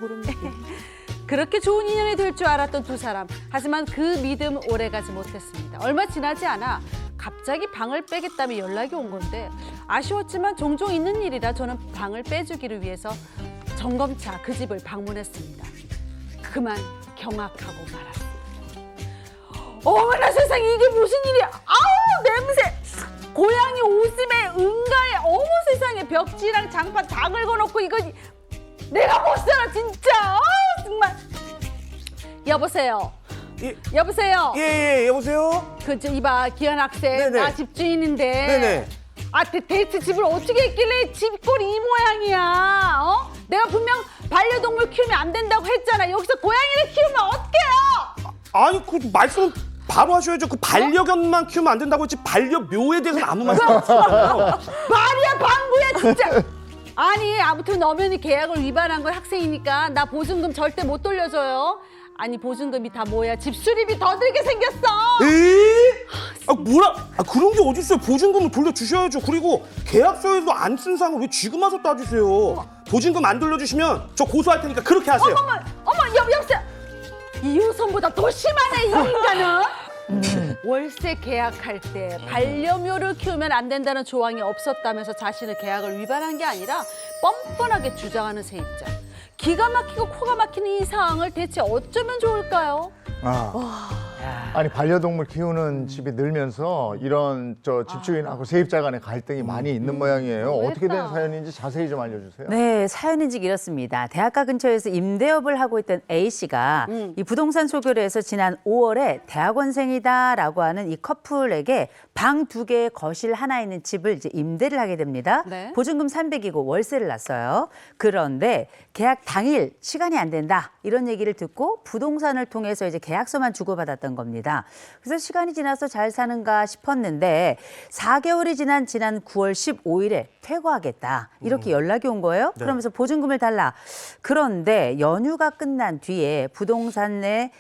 그렇게 좋은 인연이 될 줄 알았던 두 사람. 하지만 그 믿음 오래가지 못했습니다. 얼마 지나지 않아 갑자기 방을 빼겠다며 연락이 온 건데 아쉬웠지만 종종 있는 일이라 저는 방을 빼주기를 위해서 점검차 그 집을 방문했습니다. 그만 경악하고 말았습니다. 어머나 세상에 이게 무슨 일이야. 아우 냄새. 고양이 오줌에 응가에 어머 세상에 벽지랑 장판 다 긁어놓고 이거 내가 못 살아 진짜. 정말. 여보세요. 예. 여보세요. 예 여보세요. 이봐 기현 학생 네네. 나 집주인인데. 네네. 데이트 집을 어떻게 했길래 집꼴이 이 모양이야? 내가 분명 반려동물 키우면 안 된다고 했잖아. 여기서 고양이를 키우면 어떡해요? 아니 그 말씀 바로 하셔야죠. 그 반려견만 키우면 안 된다고 했지 반려묘에 대해서는 아무 말씀 안 하셨잖아요. 말이야 방구야 진짜. 아니 아무튼 엄연히 계약을 위반한 건 학생이니까 나 보증금 절대 못 돌려줘요. 아니 보증금이 다 뭐야? 집 수리비 더 들게 생겼어. 에이? 뭐라? 그런 게 어딨어요? 보증금을 돌려주셔야죠. 그리고 계약서에도 안 쓴 사항을 왜 지금 와서 따지세요? 보증금 안 돌려주시면 저 고소할 테니까 그렇게 하세요. 어머 여보세요. 이호선보다 더 심하네 이 인간은. 월세 계약할 때 반려묘를 키우면 안 된다는 조항이 없었다면서 자신의 계약을 위반한 게 아니라 뻔뻔하게 주장하는 세입자. 기가 막히고 코가 막히는 이 상황을 대체 어쩌면 좋을까요? 아니 반려동물 키우는 집이 늘면서 이런 집주인하고 세입자 간의 갈등이 많이 있는 모양이에요. 어떻게 된 사연인지 자세히 좀 알려주세요. 네, 사연인지 이렇습니다. 대학가 근처에서 임대업을 하고 있던 A 씨가 이 부동산 소개를 해서 지난 5월에 대학원생이다라고 하는 이 커플에게 방 2개, 거실 하나 있는 집을 이제 임대를 하게 됩니다. 네. 보증금 300이고 월세를 놨어요. 그런데 계약 당일 시간이 안 된다 이런 얘기를 듣고 부동산을 통해서 이제 계약서만 주고받았던 겁니다. 그래서 시간이 지나서 잘 사는가 싶었는데 4개월이 지난 9월 15일에 퇴거하겠다 이렇게 연락이 온 거예요. 그러면서 보증금을 달라. 그런데 연휴가 끝난 뒤에 부동산에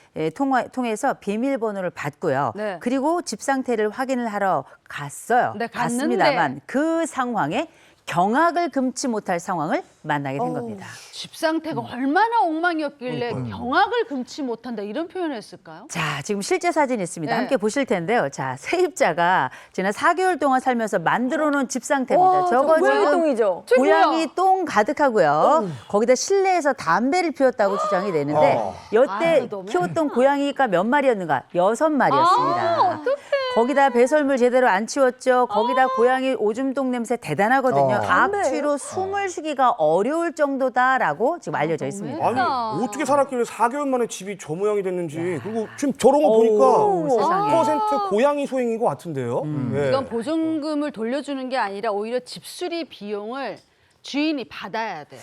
통해서 비밀번호를 받고요. 네. 그리고 집 상태를 확인을 하러 갔어요. 네, 갔는데. 갔습니다만 그 상황에 경악을 금치 못할 상황을 만나게 된 겁니다. 집 상태가 얼마나 엉망이었길래 경악을 금치 못한다 이런 표현을 했을까요? 자, 지금 실제 사진이 있습니다. 네. 함께 보실 텐데요. 자, 세입자가 지난 4개월 동안 살면서 만들어 놓은 집 상태입니다. 와, 저거 고양이 지금 똥이죠? 고양이 똥 가득하고요. 거기다 실내에서 담배를 피웠다고 주장이 되는데 여태 아유, 너무 키웠던 고양이가 몇 마리였는가? 6마리였습니다. 어떡해. 거기다 배설물 제대로 안 치웠죠. 거기다 고양이 오줌똥 냄새 대단하거든요. 담배예요? 악취로 숨을 쉬기가 어려울 정도다라고 지금 알려져 있습니다. 아니 어떻게 살았길래 4개월 만에 집이 저 모양이 됐는지 그리고 지금 저런 거 보니까 세상에. 100% 고양이 소행인 것 같은데요. 예. 이건 보증금을 돌려주는 게 아니라 오히려 집수리 비용을 주인이 받아야 돼.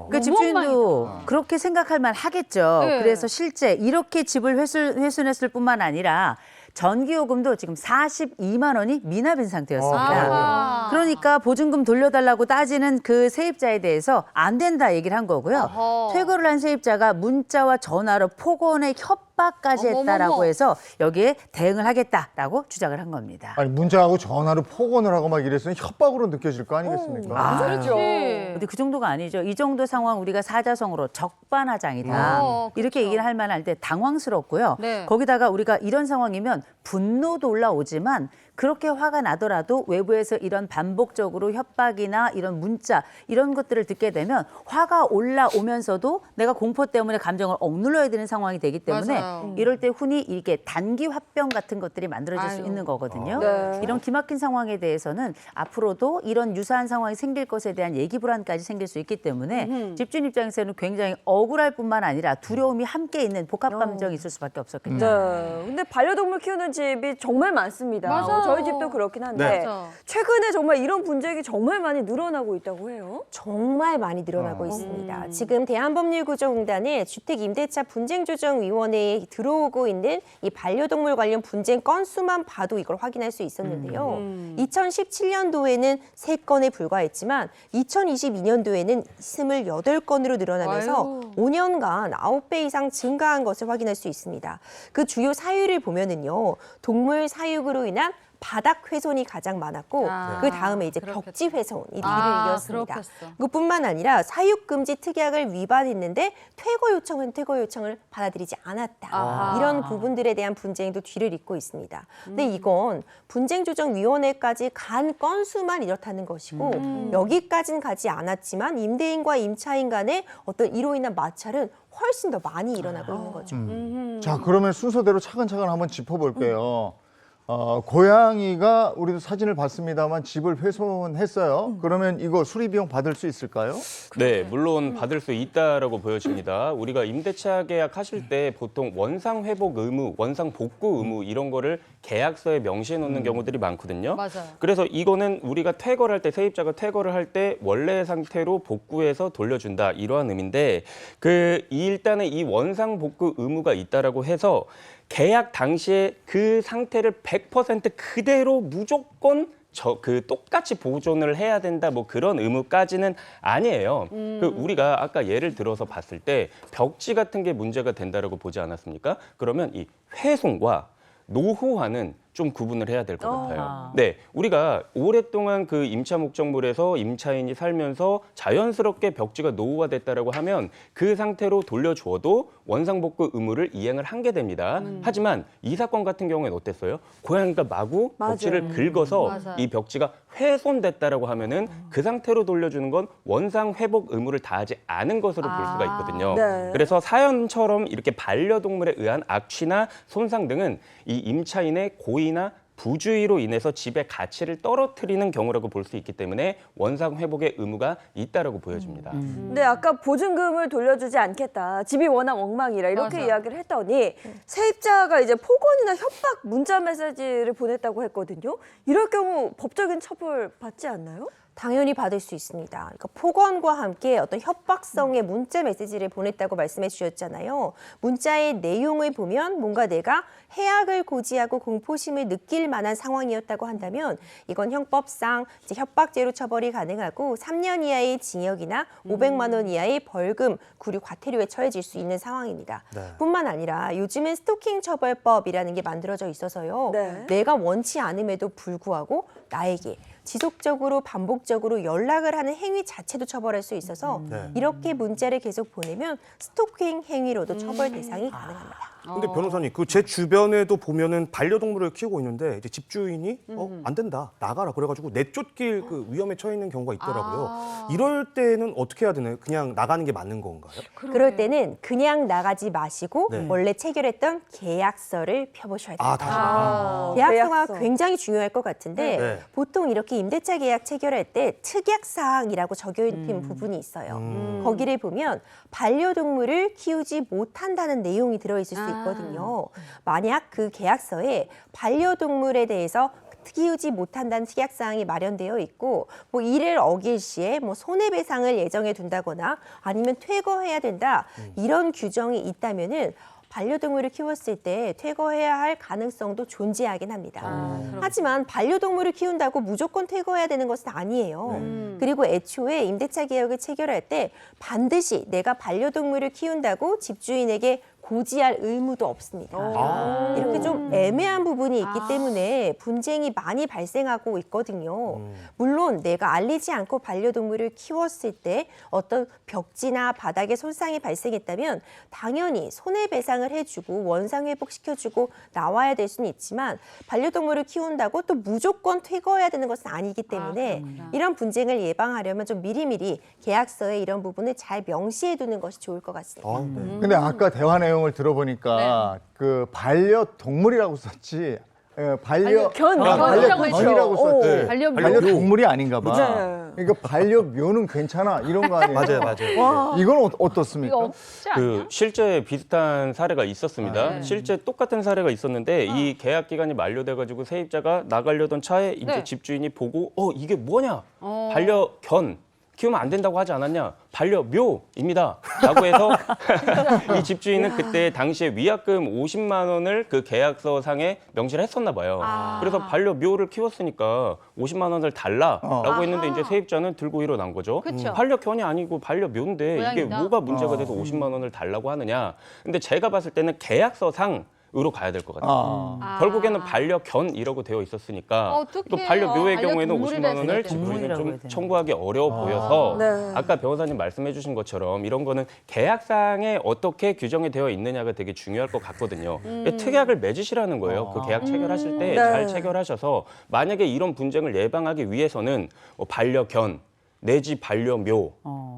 그 집주인도 그렇게 생각할 만 하겠죠. 네. 그래서 실제 이렇게 집을 훼손했을 뿐만 아니라 전기요금도 지금 42만 원이 미납인 상태였습니다. 아하. 그러니까 보증금 돌려달라고 따지는 그 세입자에 대해서 안 된다 얘기를 한 거고요. 어허. 퇴거를 한 세입자가 문자와 전화로 폭언의 협박까지 했다라고 어머머머. 해서 여기에 대응을 하겠다라고 주장을 한 겁니다. 아니 문자하고 전화로 폭언을 하고 막 이랬으니 협박으로 느껴질 거 아니겠습니까? 그렇죠. 근데 그 정도가 아니죠. 이 정도 상황 우리가 사자성어로 적반하장이다. 이렇게 그렇죠. 얘기를 할 만할 때 당황스럽고요. 네. 거기다가 우리가 이런 상황이면 분노도 올라오지만 그렇게 화가 나더라도 외부에서 이런 반복적으로 협박이나 이런 문자 이런 것들을 듣게 되면 화가 올라오면서도 내가 공포 때문에 감정을 억눌러야 되는 상황이 되기 때문에 맞아요. 이럴 때 흔히 이렇게 단기 화병 같은 것들이 만들어질 수 아유. 있는 거거든요. 네. 이런 기막힌 상황에 대해서는 앞으로도 이런 유사한 상황이 생길 것에 대한 예기 불안까지 생길 수 있기 때문에 집주인 입장에서는 굉장히 억울할 뿐만 아니라 두려움이 함께 있는 복합 감정이 있을 수밖에 없었겠죠. 네. 근데 반려동물 키우는 집이 정말 많습니다. 맞아요. 저희 집도 그렇긴 한데 네. 맞아. 최근에 정말 이런 분쟁이 정말 많이 늘어나고 있다고 해요. 정말 많이 늘어나고 있습니다. 지금 대한법률구조공단의 주택임대차 분쟁조정위원회에 들어오고 있는 이 반려동물 관련 분쟁 건수만 봐도 이걸 확인할 수 있었는데요. 2017년도에는 3건에 불과했지만 2022년도에는 28건으로 늘어나면서 아유. 5년간 9배 이상 증가한 것을 확인할 수 있습니다. 그 주요 사유를 보면은요. 동물 사육으로 인한 바닥 훼손이 가장 많았고 그 다음에 이제 그렇겠다. 벽지 훼손이 뒤를 아, 이었습니다. 그렇겠어. 그뿐만 아니라 사육금지 특약을 위반했는데 퇴거 요청을 받아들이지 않았다. 아하. 이런 부분들에 대한 분쟁도 뒤를 잇고 있습니다. 근데 이건 분쟁조정위원회까지 간 건수만 이렇다는 것이고 여기까지는 가지 않았지만 임대인과 임차인 간의 어떤 이로 인한 마찰은 훨씬 더 많이 일어나고 있는 거죠. 자, 그러면 순서대로 차근차근 한번 짚어볼게요. 고양이가 우리도 사진을 봤습니다만 집을 훼손했어요. 그러면 이거 수리 비용 받을 수 있을까요? 네, 물론 받을 수 있다라고 보여집니다. 우리가 임대차 계약하실 때 보통 원상 회복 의무, 원상 복구 의무 이런 거를 계약서에 명시해 놓는 경우들이 많거든요. 맞아요. 그래서 이거는 우리가 퇴거를 할 때, 세입자가 퇴거를 할 때 원래 상태로 복구해서 돌려준다 이러한 의미인데 일단은 이 원상 복구 의무가 있다라고 해서 계약 당시에 그 상태를 100% 그대로 무조건 똑같이 보존을 해야 된다 뭐 그런 의무까지는 아니에요. 우리가 아까 예를 들어서 봤을 때 벽지 같은 게 문제가 된다라고 보지 않았습니까? 그러면 이 훼손과 노후화는 좀 구분을 해야 될 것 같아요. 네, 우리가 오랫동안 그 임차 목적물에서 임차인이 살면서 자연스럽게 벽지가 노후화됐다라고 하면 그 상태로 돌려주어도 원상복구 의무를 이행을 한 게 됩니다. 하지만 이 사건 같은 경우에는 어땠어요? 고양이가 마구 맞아요. 벽지를 긁어서 맞아요. 이 벽지가 훼손됐다라고 하면은 그 상태로 돌려주는 건 원상 회복 의무를 다하지 않은 것으로 볼 수가 있거든요. 네. 그래서 사연처럼 이렇게 반려동물에 의한 악취나 손상 등은 이 임차인의 고의나 부주의로 인해서 집의 가치를 떨어뜨리는 경우라고 볼 수 있기 때문에 원상 회복의 의무가 있다라고 보여집니다. 근데 아까 보증금을 돌려주지 않겠다. 집이 워낙 엉망이라 이렇게 맞아. 이야기를 했더니 세입자가 이제 폭언이나 협박 문자 메시지를 보냈다고 했거든요. 이럴 경우 법적인 처벌 받지 않나요? 당연히 받을 수 있습니다. 그러니까 폭언과 함께 어떤 협박성의 문자 메시지를 보냈다고 말씀해 주셨잖아요. 문자의 내용을 보면 뭔가 내가 해악을 고지하고 공포심을 느낄 만한 상황이었다고 한다면 이건 형법상 이제 협박죄로 처벌이 가능하고 3년 이하의 징역이나 500만 원 이하의 벌금, 구류, 과태료에 처해질 수 있는 상황입니다. 뿐만 아니라 요즘은 스토킹 처벌법이라는 게 만들어져 있어서요. 네. 내가 원치 않음에도 불구하고 나에게 지속적으로 반복적으로 연락을 하는 행위 자체도 처벌할 수 있어서 이렇게 문자를 계속 보내면 스토킹 행위로도 처벌 대상이 가능합니다. 근데 변호사님, 그 제 주변에도 보면은 반려동물을 키우고 있는데 이제 집주인이 안 된다, 나가라 그래가지고 내쫓길 그 위험에 처해 있는 경우가 있더라고요. 이럴 때는 어떻게 해야 되나요? 그냥 나가는 게 맞는 건가요? 그럴 때는 그냥 나가지 마시고 네. 원래 체결했던 계약서를 펴보셔야 돼요. 다시 나가. 계약서가 계약서. 굉장히 중요할 것 같은데 네. 보통 이렇게 임대차 계약 체결할 때 특약사항이라고 적혀있는 부분이 있어요. 거기를 보면 반려동물을 키우지 못한다는 내용이 들어있을 수 있거든요. 만약 그 계약서에 반려동물에 대해서 키우지 못한다는 특약사항이 마련되어 있고 뭐 이를 어길 시에 뭐 손해배상을 예정해 둔다거나 아니면 퇴거해야 된다 이런 규정이 있다면은 반려동물을 키웠을 때 퇴거해야 할 가능성도 존재하긴 합니다. 하지만 반려동물을 키운다고 무조건 퇴거해야 되는 것은 아니에요. 그리고 애초에 임대차 계약을 체결할 때 반드시 내가 반려동물을 키운다고 집주인에게 고지할 의무도 없습니다. 이렇게 좀 애매한 부분이 있기 때문에 분쟁이 많이 발생하고 있거든요. 물론 내가 알리지 않고 반려동물을 키웠을 때 어떤 벽지나 바닥에 손상이 발생했다면 당연히 손해배상을 해주고 원상회복시켜주고 나와야 될 수는 있지만 반려동물을 키운다고 또 무조건 퇴거해야 되는 것은 아니기 때문에 이런 분쟁을 예방하려면 좀 미리미리 계약서에 이런 부분을 잘 명시해두는 것이 좋을 것 같습니다. 근데 아까 대화 내용을 들어보니까 그 반려동물이라고 썼지 반려견이라고 썼지 오, 반려묘. 반려동물이 아닌가 봐. 네. 그러니까 반려묘는 괜찮아 이런 거 아니에요? 맞아요. 이건 어떻습니까? 이거 없지 않냐? 그 실제 비슷한 사례가 있었습니다. 실제 똑같은 사례가 있었는데 이 계약 기간이 만료돼가지고 세입자가 나가려던 차에 이제 네. 집주인이 보고 이게 뭐냐 반려견 키우면 안 된다고 하지 않았냐 반려묘입니다 라고 해서 이 집주인은 그때 당시에 위약금 50만 원을 그 계약서 상에 명시를 했었나 봐요. 그래서 반려묘를 키웠으니까 50만 원을 달라라고 했는데 이제 세입자는 들고 일어난 거죠. 그쵸. 반려견이 아니고 반려묘인데 이게 고양이다. 뭐가 문제가 돼서 50만 원을 달라고 하느냐. 근데 제가 봤을 때는 계약서상 으로 가야 될 것 같아요. 결국에는 반려견이라고 되어 있었으니까 어떡해요. 또 반려묘의 경우에는 반려동물이라 50만 원을 해야 집주인은 동물이라고 좀 해야 되나? 청구하기 어려워 보여서 네. 아까 변호사님 말씀해 주신 것처럼 이런 거는 계약상에 어떻게 규정이 되어 있느냐가 되게 중요할 것 같거든요. 특약을 맺으시라는 거예요. 그 계약 체결하실 때 잘 체결하셔서 만약에 이런 분쟁을 예방하기 위해서는 뭐 반려견 내지 반려묘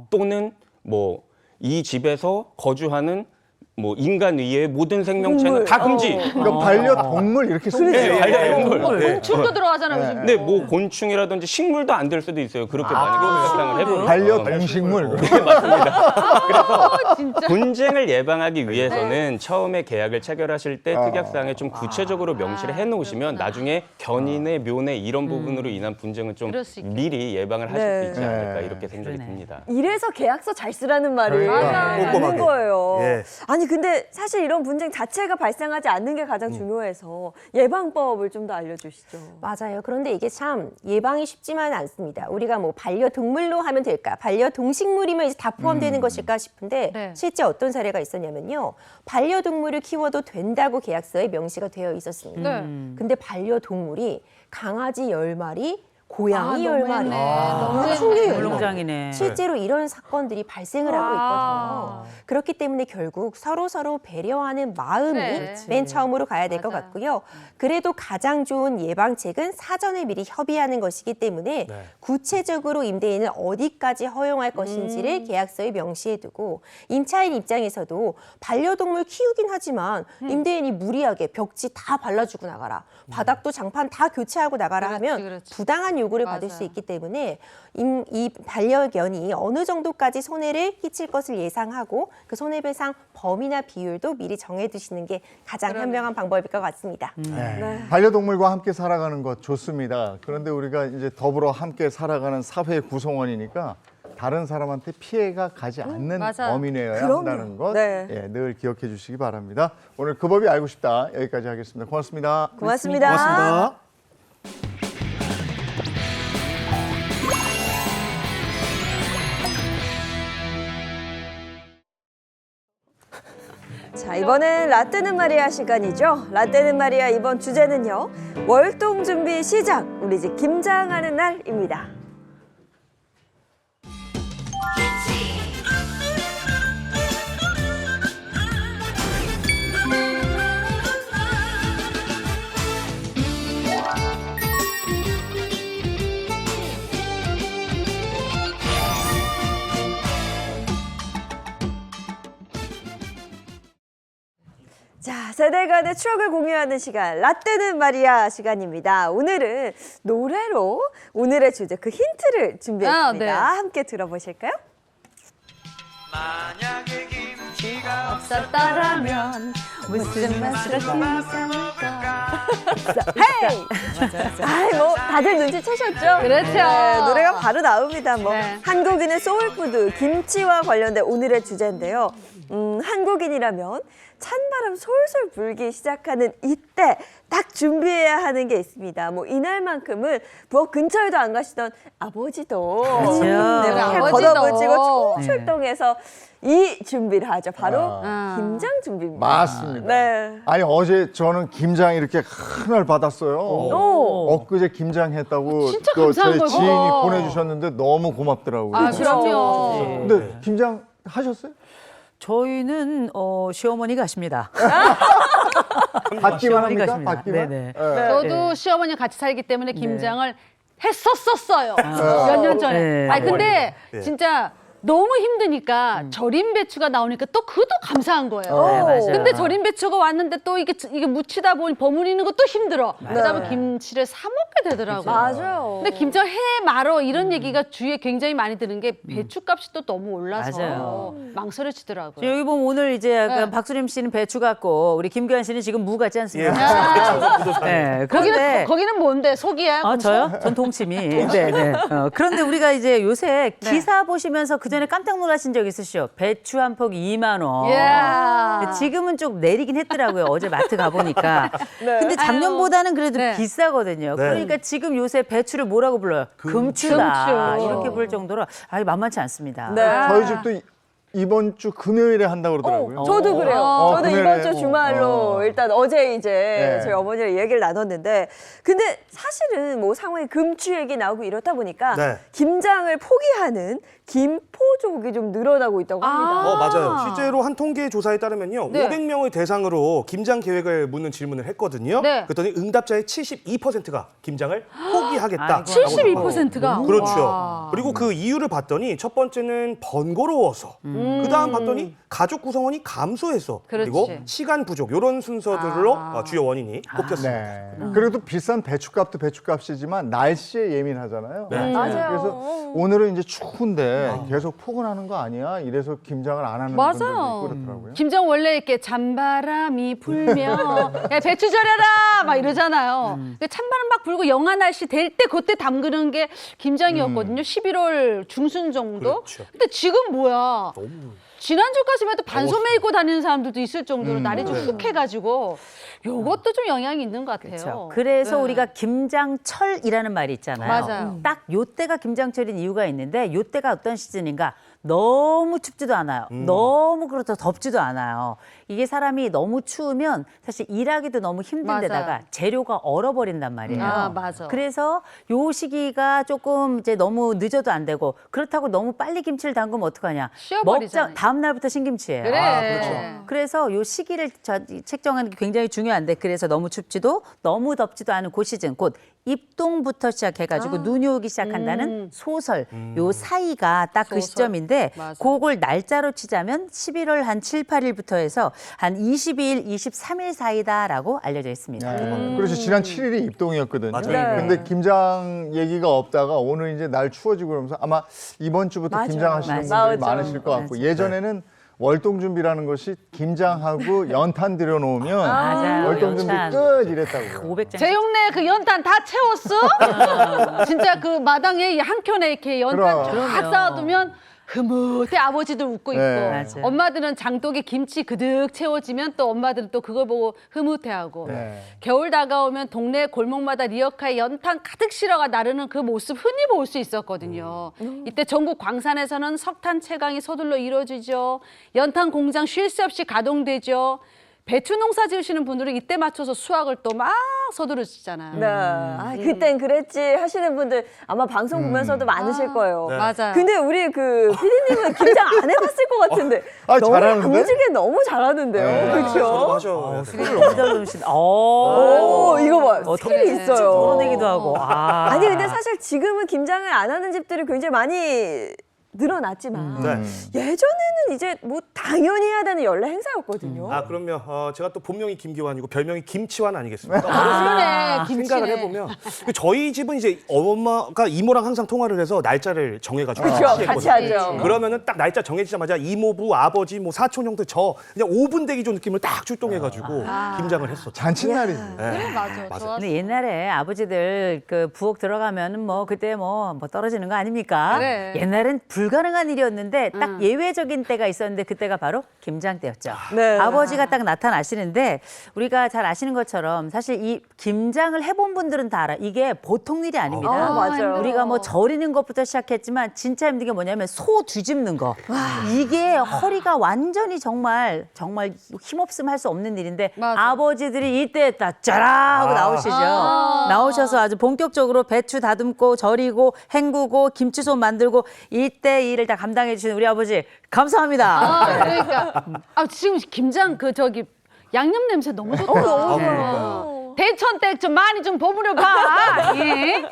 또는 뭐 이 집에서 거주하는 뭐 인간 외의 모든 생명체는 다 금지. 그러니까 반려동물 이렇게 쓰면 네, 반려동물. 곤충도 들어가잖아요, 요즘. 근데 뭐 곤충이라든지 식물도 안 될 수도 있어요. 그렇게 만약에 계약상을 해보면. 반려동식물. 진짜. 분쟁을 예방하기 위해서는 처음에 계약을 체결하실 때 특약사항에 좀 구체적으로 명시를 해놓으시면 나중에 견인의 묘내 이런 부분으로 인한 분쟁은 좀 그럴 수 있겠다. 미리 예방을 하실 네. 수 있지 않을까 네. 이렇게 생각이 그러네. 듭니다. 이래서 계약서 잘 쓰라는 말이 그러니까. 맞는 꼼꼼하게. 거예요. 예. 아니 근데 사실 이런 분쟁 자체가 발생하지 않는 게 가장 중요해서 예방법을 좀 더 알려주시죠. 맞아요. 그런데 이게 참 예방이 쉽지만은 않습니다. 우리가 뭐 반려동물로 하면 될까? 반려동식물이면 이제 다 포함되는 것일까 싶은데 네. 실제 어떤 사례가 있었냐면요. 반려동물을 키워도 된다고 계약서에 명시가 되어 있었습니다. 네. 근데 반려동물이 강아지 10마리, 고양이 10마리, 너무했네. 충류 10마리. 물렁장이네. 실제로 이런 사건들이 발생을 하고 있거든요. 그렇기 때문에 결국 서로 배려하는 마음이 네. 맨 처음으로 가야 될 것 맞아요. 같고요. 그래도 가장 좋은 예방책은 사전에 미리 협의하는 것이기 때문에 구체적으로 임대인은 어디까지 허용할 것인지를 계약서에 명시해두고 임차인 입장에서도 반려동물 키우긴 하지만 임대인이 무리하게 벽지 다 발라주고 나가라. 바닥도 장판 다 교체하고 나가라 그렇지, 하면 그렇지. 부당한 요구를 받을 맞아요. 수 있기 때문에 이 반려견이 어느 정도까지 손해를 끼칠 것을 예상하고 그 손해배상 범위나 비율도 미리 정해두시는 게 가장 현명한 방법일 것 같습니다. 네. 반려동물과 함께 살아가는 것 좋습니다. 그런데 우리가 이제 더불어 함께 살아가는 사회 구성원이니까 다른 사람한테 피해가 가지 않는 맞아요. 범위내여야 그럼요. 한다는 것 네. 예, 늘 기억해 주시기 바랍니다. 오늘 그 법이 알고 싶다 여기까지 하겠습니다. 고맙습니다. 고맙습니다. 고맙습니다. 자, 이번엔 라떼는 마리아 시간이죠. 라떼는 마리아 이번 주제는요. 월동 준비 시작. 우리 집 김장하는 날입니다. 자, 세대 간의 추억을 공유하는 시간, 라떼는 말이야 시간입니다. 오늘은 노래로 오늘의 주제, 그 힌트를 준비했습니다. 네. 함께 들어보실까요? 만약에 김치가 없었더라면 무슨 맛으로 김장을까? 헤이! 아이, 뭐, 다들 눈치채셨죠? 그렇죠. 네, 노래가 바로 나옵니다. 뭐, 네. 한국인의 소울푸드, 김치와 관련된 오늘의 주제인데요. 한국인이라면 찬바람 솔솔 불기 시작하는 이때 딱 준비해야 하는 게 있습니다. 뭐 이날만큼은 부엌 근처에도 안 가시던 아버지도 그렇죠. 네, 팔 아버지도. 걷어붙이고 출동해서 이 준비를 하죠. 바로 아. 김장 준비입니다. 맞습니다. 네. 아니 어제 저는 김장 이렇게 큰걸 받았어요. 엊그제 김장했다고 진짜 또 감사한 저희 걸 지인이 그거. 보내주셨는데 너무 고맙더라고요. 아, 그럼요. 근데 김장 하셨어요? 저희는 시어머니 가십니다. 받기만 시어머니 합니까? 가십니다. 받기만? 네네. 네. 저도 시어머니랑 같이 살기 때문에 김장을 했었어요. 몇 년 전에. 네. 아니 근데 네. 진짜 너무 힘드니까 절임 배추가 나오니까 또 그것도 감사한 거예요. 네, 맞아요. 근데 절임 배추가 왔는데 또 이게 무치다 보니 버무리는 것도 힘들어. 그다음에 김치를 사 먹게 되더라고요. 맞아요. 근데 김장 해 말어 이런 얘기가 주위에 굉장히 많이 드는 게 배추값이 또 너무 올라서 맞아요. 망설여지더라고요. 여기 보면 오늘 이제 약간 네. 박수림 씨는 배추 같고 우리 김규환 씨는 지금 무 같지 예. 않습니까? 부도산. 네, 그런데 거기는 뭔데 속이야? 아 저요? 전 동치미. 네네. 그런데 우리가 이제 요새 기사 보시면서 그 전에 깜짝 놀라신 적 있으시죠? 배추 한 폭 2만 원. 예. 지금은 좀 내리긴 했더라고요. 어제 마트 가보니까. 근데 작년보다는 그래도 네. 비싸거든요. 네. 그러니까 지금 요새 배추를 뭐라고 불러요? 금추다. 금추. 이렇게 부를 정도로 만만치 않습니다. 네. 저희 집도 이번 주 금요일에 한다고 그러더라고요. 저도 그래요. 저도 금요일에. 이번 주 주말로 일단 어제 이제 네. 저희 어머니랑 얘기를 나눴는데 근데 사실은 뭐 상황에 금추 얘기 나오고 이렇다 보니까 네. 김장을 포기하는 김포족이 좀 늘어나고 있다고 합니다. 맞아요. 실제로 한 통계 조사에 따르면요. 네. 500명을 대상으로 김장 계획을 묻는 질문을 했거든요. 네. 그랬더니 응답자의 72%가 김장을 포기하겠다. 아이고. 72%가 그렇죠. 그리고 그 이유를 봤더니 첫 번째는 번거로워서, 그 다음 봤더니 가족 구성원이 감소해서, 그리고 그렇지. 시간 부족 이런 순서들로 주요 원인이 꼽혔습니다. 네. 그래도 비싼 배추값도 배추값이지만 날씨에 예민하잖아요. 네. 맞아요. 그래서 오늘은 이제 추운데 계속 포근하는 거 아니야? 이래서 김장을 안 하는 분들도 있고 그렇더라고요. 김장 원래 이렇게 찬바람이 불면 야, 배추 절여라 막 이러잖아요. 그 찬바람 막 불고 영하 날씨 될 때 그때 담그는 게 김장이었거든요. 11월 중순 정도. 그렇죠. 근데 지금 뭐야? 지난주까지만 해도 반소매 입고 다니는 사람들도 있을 정도로 날이 좀 훅해가지고 요것도 좀 영향이 있는 것 같아요. 그렇죠. 그래서 네. 우리가 김장철이라는 말이 있잖아요. 맞아요. 딱 요때가 김장철인 이유가 있는데 요때가 어떤 시즌인가? 너무 춥지도 않아요. 너무 그렇다 덥지도 않아요. 이게 사람이 너무 추우면 사실 일하기도 너무 힘든데다가 맞아요. 재료가 얼어버린단 말이에요. 아, 맞아. 그래서 요 시기가 조금 이제 너무 늦어도 안 되고 그렇다고 너무 빨리 김치를 담그면 어떡하냐? 쉬어버리잖아요. 다음 날부터 신김치예요. 그래. 그래서 요 시기를 책정하는 게 굉장히 중요한데 그래서 너무 춥지도 너무 덥지도 않은 그 시즌 곧 입동부터 시작해가지고 눈이 오기 시작한다는 소설 요 사이가 딱 그 소설. 시점인데 맞아. 그걸 날짜로 치자면 11월 한 7, 8일부터 해서 한 22일, 23일 사이다라고 알려져 있습니다. 그래서 지난 7일이 입동이었거든요. 맞아요. 근데 김장 얘기가 없다가 오늘 이제 날 추워지고 그러면서 아마 이번 주부터 맞아요. 김장하시는 맞아요. 분들이 많으실 것 같고 맞아요. 예전에는 월동 준비라는 것이 김장하고 연탄 들여놓으면 맞아요. 월동 준비 연탄. 끝 이랬다고요. 500장. 제 동네 그 연탄 다 채웠어? 진짜 그 마당에 한 켠에 이렇게 연탄 그럼. 쫙 쌓아두면 흐뭇해 아버지들 웃고 있고 네. 맞아요. 엄마들은 장독에 김치 그득 채워지면 또 엄마들은 또 그걸 보고 흐뭇해하고 네. 겨울 다가오면 동네 골목마다 리어카에 연탄 가득 실어가 나르는 그 모습 흔히 볼 수 있었거든요. 이때 전국 광산에서는 석탄 채광이 서둘러 이루어지죠. 연탄 공장 쉴 새 없이 가동되죠. 배추 농사 지으시는 분들은 이때 맞춰서 수확을 또 막 서두르시잖아요. 네. 아, 그땐 그랬지 하시는 분들 아마 방송 보면서도 많으실 거예요. 네. 맞아요. 근데 우리 그 PD님은 김장 안 해봤을 것 같은데 아, 너무 잘하는데? 야무지게 너무 잘하는데요. 네. 그렇죠? 맞아. 술을 너무 잘 넣으신다. 오, 이거 봐. 어떻게 스킬이 있어요. 털어내기도 하고. 아니 근데 사실 지금은 김장을 안 하는 집들이 굉장히 많이 늘어났지만 네. 예전에는 이제 뭐 당연히 해야 되는 연례 행사였거든요. 아 그럼요. 제가 또 본명이 김기환이고 별명이 김치환 아니겠습니까? 그러네, 김치네. 생각을 해보면 저희 집은 이제 엄마가 이모랑 항상 통화를 해서 날짜를 정해가지고 그렇죠. 같이 했거든요. 하죠. 그러면은 딱 날짜 정해지자마자 이모부, 아버지, 뭐 사촌 형들 저 그냥 5분 대기조 느낌을 딱 출동해가지고 김장을 했었죠. 잔칫날이지. 네. 맞아. 좋았어. 근데 옛날에 아버지들 그 부엌 들어가면은 뭐 그때 뭐 떨어지는 거 아닙니까? 그래. 옛날엔 불가능한 일이었는데 딱 예외적인 때가 있었는데 그때가 바로 김장 때였죠. 네. 아버지가 딱 나타나시는데 우리가 잘 아시는 것처럼 사실 이 김장을 해본 분들은 다 알아. 이게 보통 일이 아닙니다. 맞아요. 우리가 뭐 절이는 것부터 시작했지만 진짜 힘든 게 뭐냐면 소 뒤집는 거. 이게 허리가 완전히 정말 힘없음 할 수 없는 일인데 맞아. 아버지들이 이때 딱 짜라 하고 나오시죠. 나오셔서 아주 본격적으로 배추 다듬고 절이고 헹구고 김치솜 만들고 이때 일을 다 감당해 주시는 우리 아버지 감사합니다. 그러니까 지금 김장 양념 냄새 너무 좋다. 너무 대천댁 좀 많이 좀 버무려 봐. 예.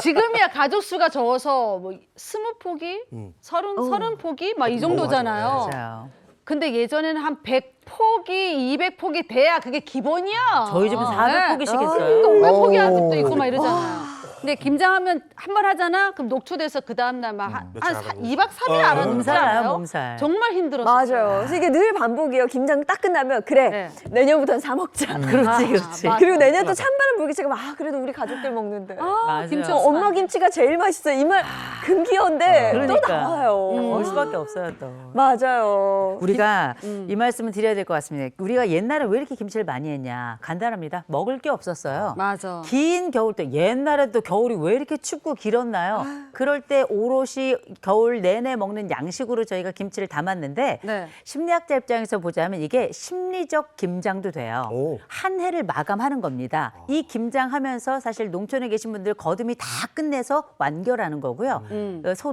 지금이야 가족 수가 적어서 뭐 20포기, 30포기 막 이 정도잖아요. 맞아요. 근데 예전에는 한 100포기, 200포기 돼야 그게 기본이야. 저희 집은 400포기씩 했어요. 그러니까 500포기 한 집도 있고 막 이러잖아요. 근데 김장하면 한 번 하잖아. 그럼 녹초돼서 그 다음 날 막 한 2박 3일 안 하는 몸살 나요, 거잖아요. 몸살. 정말 힘들었어요. 맞아요. 그래서 이게 늘 반복이에요. 김장 딱 끝나면 그래 네. 내년부터는 사 먹자. 그렇지. 맞아. 그리고 내년 또 찬바람 불기 시작하면 그래도 우리 가족들 먹는데. 맞아요. 김치 엄마 김치가 제일 맛있어. 이 말 금기어인데 또 그러니까. 나와요. 올 수밖에 없어요 또. 맞아요. 우리가 이 말씀을 드려야 될 것 같습니다. 우리가 옛날에 왜 이렇게 김치를 많이 했냐? 간단합니다. 먹을 게 없었어요. 맞아. 긴 겨울 때 옛날에 또 겨울이 왜 이렇게 춥고 길었나요? 그럴 때 오롯이 겨울 내내 먹는 양식으로 저희가 김치를 담았는데 네. 심리학자 입장에서 보자면 이게 심리적 김장도 돼요. 오. 한 해를 마감하는 겁니다. 이 김장하면서 사실 농촌에 계신 분들 거dum이 다 끝내서 완결하는 거고요.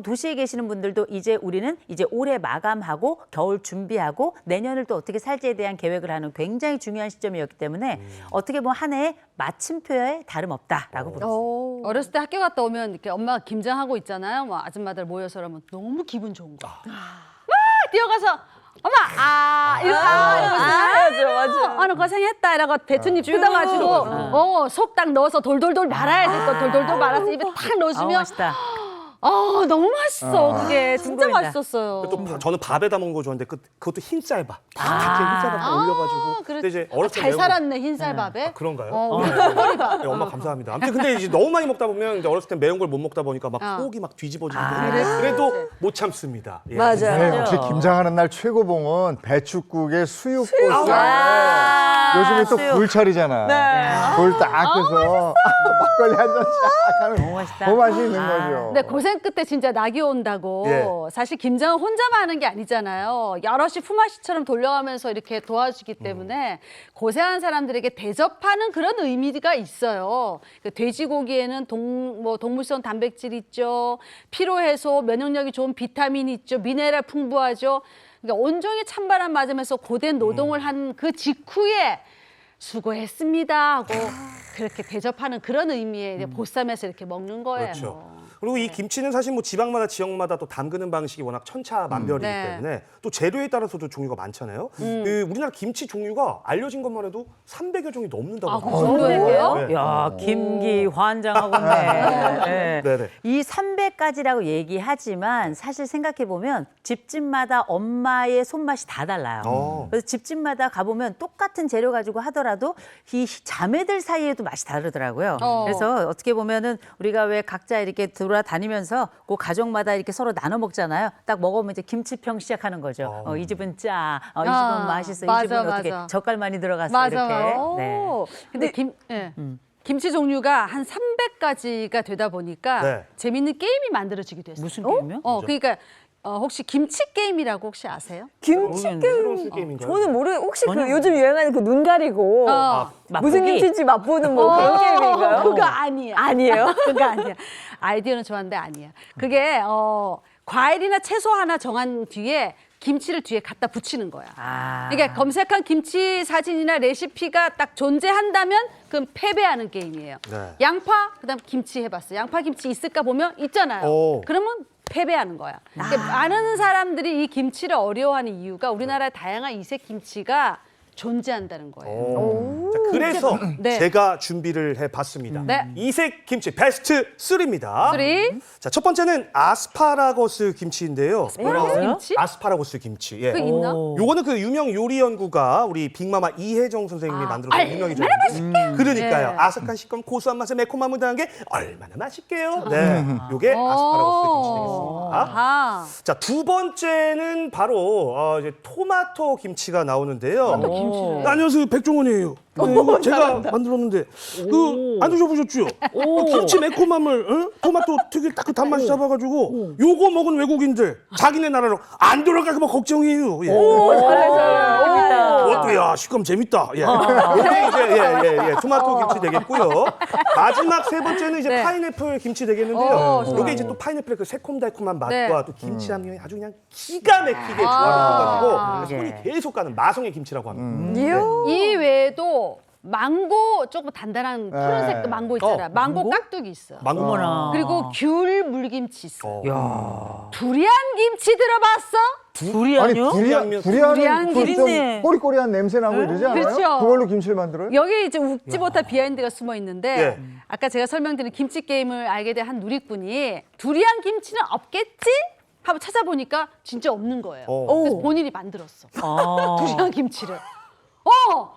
도시에 계시는 분들도 이제 우리는 이제 올해 마감하고 겨울 준비하고 내년을 또 어떻게 살지에 대한 계획을 하는 굉장히 중요한 시점이었기 때문에 어떻게 보면 한 해의 마침표에 다름없다라고 봅니다. 어렸을 때 학교 갔다 오면 이렇게 엄마가 김장하고 있잖아요. 뭐 아줌마들 모여서 그러면 너무 기분 좋은 거야. 막 뛰어가서 엄마 이러고 너 고생했다 이러고 배추잎 뜯어가지고 속 딱 넣어서 돌돌돌 말아야 돼. 또 돌돌돌 말아서 입에 탁 넣어주면 맛있다. 너무 맛있어. 그게 진짜 보인다. 맛있었어요. 또 저는 밥에다 먹는 거 좋아하는데 그것도 흰쌀밥. 다 이렇게 흰쌀밥 올려가지고. 근데 이제 어렸을 때 잘 매운 살았네 흰쌀밥에. 그런가요? 우리 흰머리밥. 네, 엄마 감사합니다. 아무튼 근데 이제 너무 많이 먹다 보면 이제 어렸을 때 매운 걸 못 먹다 보니까 막 속이 막 뒤집어지는데 그래도 못 참습니다. 예. 맞아요. 네, 역시 김장하는 날 최고봉은 배추국에 수육보쌈. 요즘에 또 수육. 굴철이잖아. 굴 딱 해서 막걸리 한 잔 쫙 하는 너무 맛있다. 그 맛이 있는 거죠. 근데 고생 끝에 진짜 낙이 온다고. 예. 사실 김장은 혼자만 하는 게 아니잖아요. 여럿이 품앗이처럼 돌려가면서 이렇게 도와주기 때문에 고생한 사람들에게 대접하는 그런 의미가 있어요. 그 돼지고기에는 동물성 단백질 있죠. 피로 해소, 면역력이 좋은 비타민 있죠. 미네랄 풍부하죠. 그러니까 온종일 찬바람 맞으면서 고된 노동을 한 그 직후에 수고했습니다 하고 그렇게 대접하는 그런 의미의 이제 보쌈에서 이렇게 먹는 거예요. 그렇죠. 그리고 이 김치는 사실 뭐 지방마다 지역마다 또 담그는 방식이 워낙 천차만별이기 네. 때문에 또 재료에 따라서도 종류가 많잖아요. 그 우리나라 김치 종류가 알려진 것만 해도 300여 종이 넘는다고 그 합니다. 정도예요? 네. 야, 김기 환장하겠네. 네. 네네. 이 300가지라고 얘기하지만 사실 생각해 보면 집집마다 엄마의 손맛이 다 달라요. 그래서 집집마다 가보면 똑같은 재료 가지고 하더라도 이 자매들 사이에도 맛이 다르더라고요. 그래서 어떻게 보면은 우리가 왜 각자 이렇게 돌아다니면서 그 가족마다 이렇게 서로 나눠 먹잖아요. 딱 먹으면 이제 김치평 시작하는 거죠. 이 집은 짜, 이 집은 맛있어, 이 집은 어떻게 젓갈 많이 들어갔어 이렇게. 네. 근데 김치 종류가 한 300가지가 되다 보니까 네. 재밌는 게임이 만들어지기도 했어요. 무슨 게임이요? 그러니까 혹시 김치 게임이라고 혹시 아세요? 김치 새로운 게임. 게임인가요? 저는 혹시 그 요즘 유행하는 그 눈 가리고 무슨 맛보기? 김치인지 맛보는 뭐 그런 게임인가요? 그거 아니야. 아니에요? 그거 아니야. 아이디어는 좋았는데 아니야. 그게 과일이나 채소 하나 정한 뒤에 김치를 뒤에 갖다 붙이는 거야. 그러니까 검색한 김치 사진이나 레시피가 딱 존재한다면 그럼 패배하는 게임이에요. 네. 양파 그다음 김치 해봤어. 양파 김치 있을까 보면 있잖아요. 오. 그러면 패배하는 거야. 그러니까 많은 사람들이 이 김치를 어려워하는 이유가 우리나라의 다양한 이색 김치가 존재한다는 거예요. 자, 그래서 네. 제가 준비를 해봤습니다. 네. 이색 김치 베스트 3입니다. 쓰리. 자, 첫 번째는 아스파라거스 김치인데요. 김치? 아스파라거스 김치. 예. 그 있나? 요거는 그 유명 요리 연구가 우리 빅마마 이혜정 선생님이 만들어서 유명해져. 그러니까요. 네. 아삭한 식감, 고소한 맛에 매콤함을 더한 게 얼마나 맛있게요. 네. 요게 아스파라거스 김치 되겠습니다. 아하. 자, 두 번째는 바로 이제 토마토 김치가 나오는데요. 안녕하세요, 백종원이에요. 이거 제가 만들었는데 안 드셔보셨죠? 김치 매콤함을 토마토 특유의 딱 그 단맛이 잡아가지고 요거 먹은 외국인들 자기네 나라로 안 돌아갈까 봐 걱정이에요. 예. 그것도 야 식감 재밌다. 예. 이게 이제 토마토 김치 되겠고요. 마지막 세 번째는 이제 네. 파인애플 김치 되겠는데요. 좋아요. 요게 이제 또 파인애플의 그 새콤달콤한 맛과 네. 또 김치 함량이 아주 그냥 기가 막히게 조합을 해가지고 손이 계속 가는 마성의 김치라고 합니다. 이 외에도 망고 조금 단단한 푸른색 그 망고 있잖아. 망고 깍두기 있어. 어머나. 그리고 귤 물김치 있어. 야. 두리안 김치 들어봤어? 아니 두리안요? 두리안은 두리안 좀 김치. 꼬리꼬리한 냄새 나고 이러지 않아요? 그렇죠. 그걸로 김치를 만들어요? 여기 이제 웃지 못할 비하인드가 숨어 있는데 예. 아까 제가 설명드린 김치 게임을 알게 된 한 누리꾼이 두리안 김치는 없겠지? 하고 찾아보니까 진짜 없는 거예요. 그래서 본인이 만들었어. 두리안 김치를.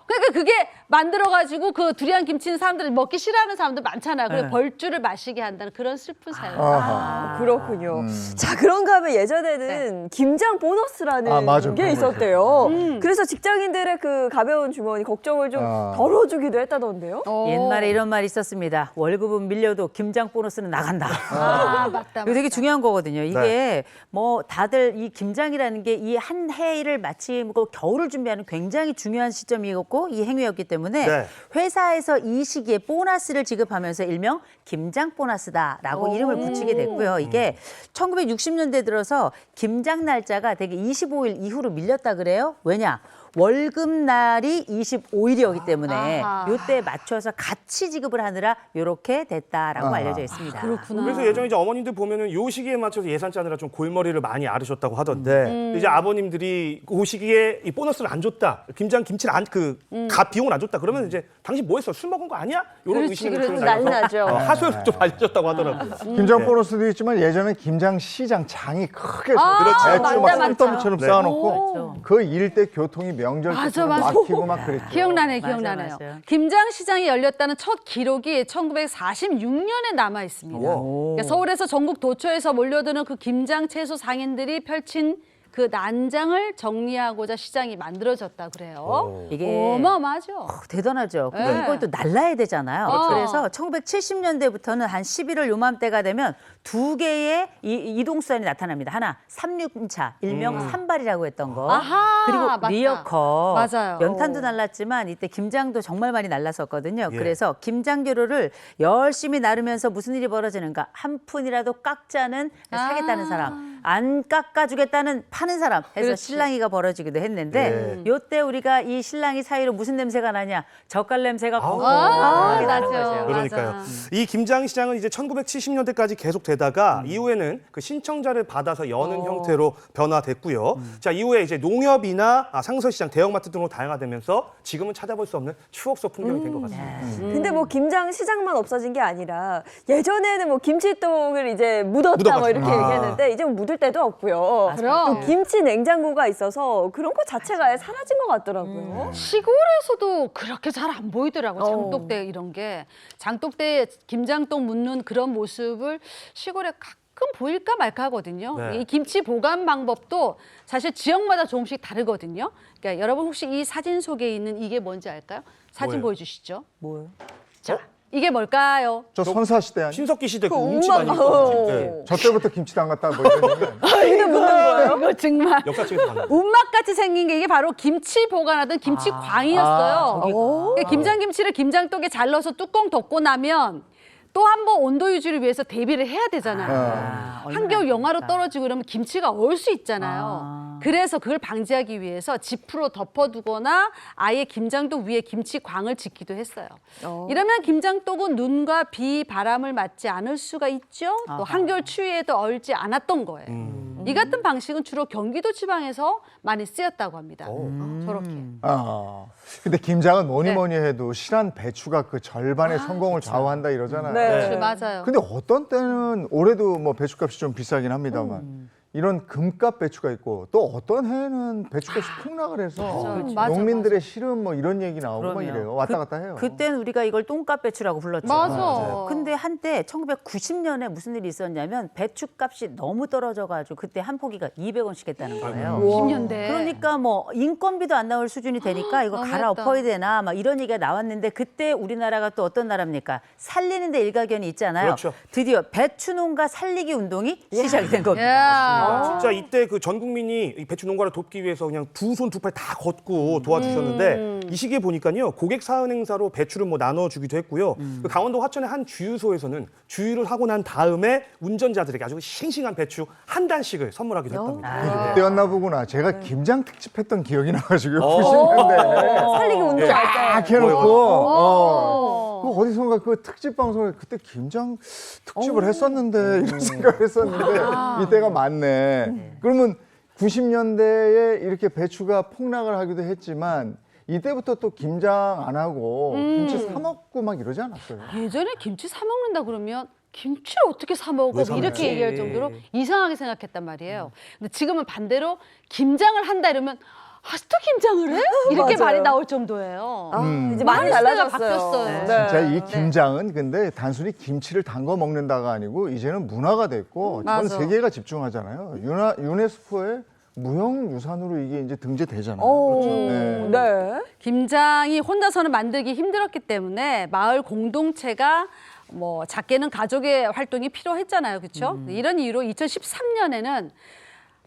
그러니까 그게 만들어가지고 그 두리안 김치는 사람들이 먹기 싫어하는 사람들 많잖아요. 그래서 벌주를 마시게 한다는 그런 슬픈 사연. 아하. 그렇군요. 자, 그런가 하면 예전에는 김장 보너스라는 아, 맞아. 게 있었대요. 그래서 직장인들의 그 가벼운 주머니 걱정을 좀 덜어주기도 했다던데요. 옛말에 이런 말이 있었습니다. 월급은 밀려도 김장 보너스는 나간다. 맞다. 이거 되게 중요한 거거든요. 이게 네. 뭐 다들 이 김장이라는 게 이 한 해를 마치고 겨울을 준비하는 굉장히 중요한 시점이었고 이 행위였기 때문에 네. 회사에서 이 시기에 보너스를 지급하면서 일명 김장 보너스다라고 이름을 붙이게 됐고요. 이게 1960년대 들어서 김장 날짜가 되게 25일 이후로 밀렸다 그래요. 왜냐? 월급날이 25일이었기 때문에 요때 맞춰서 같이 지급을 하느라 이렇게 됐다라고 알려져 있습니다. 그렇구나. 그래서 예전에 이제 어머님들 보면은 요 시기에 맞춰서 예산 짜느라 좀 골머리를 많이 앓으셨다고 하던데 이제 아버님들이 그 시기에 이 보너스를 안 줬다, 김치를 값 비용을 안 줬다 그러면 이제 당신 뭐 했어? 술 먹은 거 아니야? 이런 의심이 좀 난리 나죠. 하소연을 좀 알려졌다고 하더라고요. 김장 보너스도 있지만 예전에 김장 시장 장이 크게 그렇죠. 대추 막 쌀더미처럼 네. 쌓아놓고 그 일대 교통이 명절 때 막히고 막 그랬죠. 기억나네요. 맞아, 기억나네요. 맞아요. 김장 시장이 열렸다는 첫 기록이 1946년에 남아 있습니다. 그러니까 서울에서 전국 도처에서 몰려드는 그 김장 채소 상인들이 펼친 그 난장을 정리하고자 시장이 만들어졌다 그래요. 이게 어마어마하죠. 대단하죠. 근데 네. 이걸 또 날라야 되잖아요. 그래서 1970년대부터는 한 11월 요맘때가 되면 두 개의 이동수단이 나타납니다. 하나, 삼륜차, 일명 산발이라고 했던 거. 아하, 그리고 맞다. 리어커. 맞아요. 연탄도 날랐지만 이때 김장도 정말 많이 날랐었거든요. 그래서 김장재료를 열심히 나르면서 무슨 일이 벌어지는가. 한 푼이라도 깎자는 사겠다는 사람, 안 깎아주겠다는 파는 사람 해서 그렇지. 실랑이가 벌어지기도 했는데 요때 우리가 이 실랑이 사이로 무슨 냄새가 나냐. 젓갈 냄새가 고소하게 나는 거죠. 그러니까요. 맞아. 이 김장 시장은 이제 1970년대까지 계속 되다가 이후에는 그 신청자를 받아서 여는 형태로 변화됐고요. 자, 이후에 이제 농협이나 상설시장, 대형마트 등으로 다양화되면서 지금은 찾아볼 수 없는 추억 속 풍경이 된 것 같습니다. 근데 뭐 김장 시장만 없어진 게 아니라 예전에는 뭐 김치똥을 이제 묻었다 묻어가지고. 뭐 이렇게 얘기했는데 이제 묻을 데도 없고요. 그럼. 또 김치 냉장고가 있어서 그런 거 자체가 사라진 것 같더라고요. 시골에서도 그렇게 잘 안 보이더라고요. 장독대 이런 게. 장독대에 김장똥 묻는 그런 모습을 시골에 가끔 보일까 말까 하거든요. 네. 이 김치 보관 방법도 사실 지역마다 조금씩 다르거든요. 그러니까 여러분 혹시 이 사진 속에 있는 이게 뭔지 알까요? 사진 뭐예요? 보여주시죠. 뭐요? 자, 이게 뭘까요? 저 선사 시대 아니? 신석기 시대 그 그 운치 운만- 많이 어. 저 때부터 김치 담갔다 뭐 이런 얘기 이거 정말 역사책에서 봤는데. 운막같이 생긴 게 이게 바로 김치 보관하던 김치 광이었어요. 그러니까 김장김치를 김장떡에 잘 넣어서 뚜껑 덮고 나면 또 한 번 온도 유지를 위해서 대비를 해야 되잖아요. 한겨울 영하로 떨어지고 그러면 김치가 얼 수 있잖아요. 그래서 그걸 방지하기 위해서 지프로 덮어두거나 아예 김장독 위에 김치광을 짓기도 했어요. 이러면 김장독은 눈과 비, 바람을 맞지 않을 수가 있죠. 또 한겨울 추위에도 얼지 않았던 거예요. 이 같은 방식은 주로 경기도 지방에서 많이 쓰였다고 합니다. 저렇게. 근데 김장은 뭐니 네. 뭐니 해도 실한 배추가 그 절반의 성공을 좌우한다 이러잖아요. 네. 맞아요. 근데 어떤 때는 올해도 뭐 배추값이 좀 비싸긴 합니다만 이런 금값 배추가 있고 또 어떤 해는 배추값이 폭락을 해서 맞아, 농민들의 실은 뭐 이런 얘기 나오고 막 이래요. 왔다 갔다 해요. 그때는 우리가 이걸 똥값 배추라고 불렀죠. 맞아. 근데 한때 1990년에 무슨 일이 있었냐면 배추값이 너무 떨어져가지고 그때 한 포기가 200원씩 했다는 거예요. 90년대. 그러니까 뭐 인건비도 안 나올 수준이 되니까 이거 갈아엎어야 되나 막 이런 얘기가 나왔는데 그때 우리나라가 또 어떤 나라입니까? 살리는 데 일가견이 있잖아요. 그렇죠. 드디어 배추 농가 살리기 운동이 시작이 된 겁니다. 야. 진짜 이때 그 전 국민이 이 배추 농가를 돕기 위해서 그냥 두 손 두 팔 다 걷고 도와주셨는데 이 시기에 보니까요 고객 사은 행사로 배추를 뭐 나눠주기도 했고요. 그 강원도 화천의 한 주유소에서는 주유를 하고 난 다음에 운전자들에게 아주 싱싱한 배추 한 단씩을 선물하기도 했답니다. 그때였나 보구나. 제가 김장 특집했던 기억이 나가지고요. 90년대 살리기 운동할 때. 딱 해놓고 그 어디선가 그 특집 방송에 그때 김장 특집을 했었는데 이런 생각을 했었는데 이때가 맞네. 그러면 90년대에 이렇게 배추가 폭락을 하기도 했지만 이때부터 또 김장 안 하고 김치 사 먹고 막 이러지 않았어요? 예전에 김치 사 먹는다 그러면 김치를 어떻게 사 먹어? 왜 사 먹지? 이렇게 얘기할 정도로 이상하게 생각했단 말이에요. 근데 지금은 반대로 김장을 한다 이러면 또 김장을 해? 이렇게 맞아요. 말이 나올 정도예요. 이제 많이 시대가 달라졌어요. 바뀌었어요. 진짜 이 김장은 근데 단순히 김치를 담궈 먹는다가 아니고 이제는 문화가 됐고 전 맞아. 세계가 집중하잖아요. 유네스코의 무형유산으로 이게 이제 등재되잖아요. 오, 네. 네. 김장이 혼자서는 만들기 힘들었기 때문에 마을 공동체가 뭐 작게는 가족의 활동이 필요했잖아요. 그렇죠? 이런 이유로 2013년에는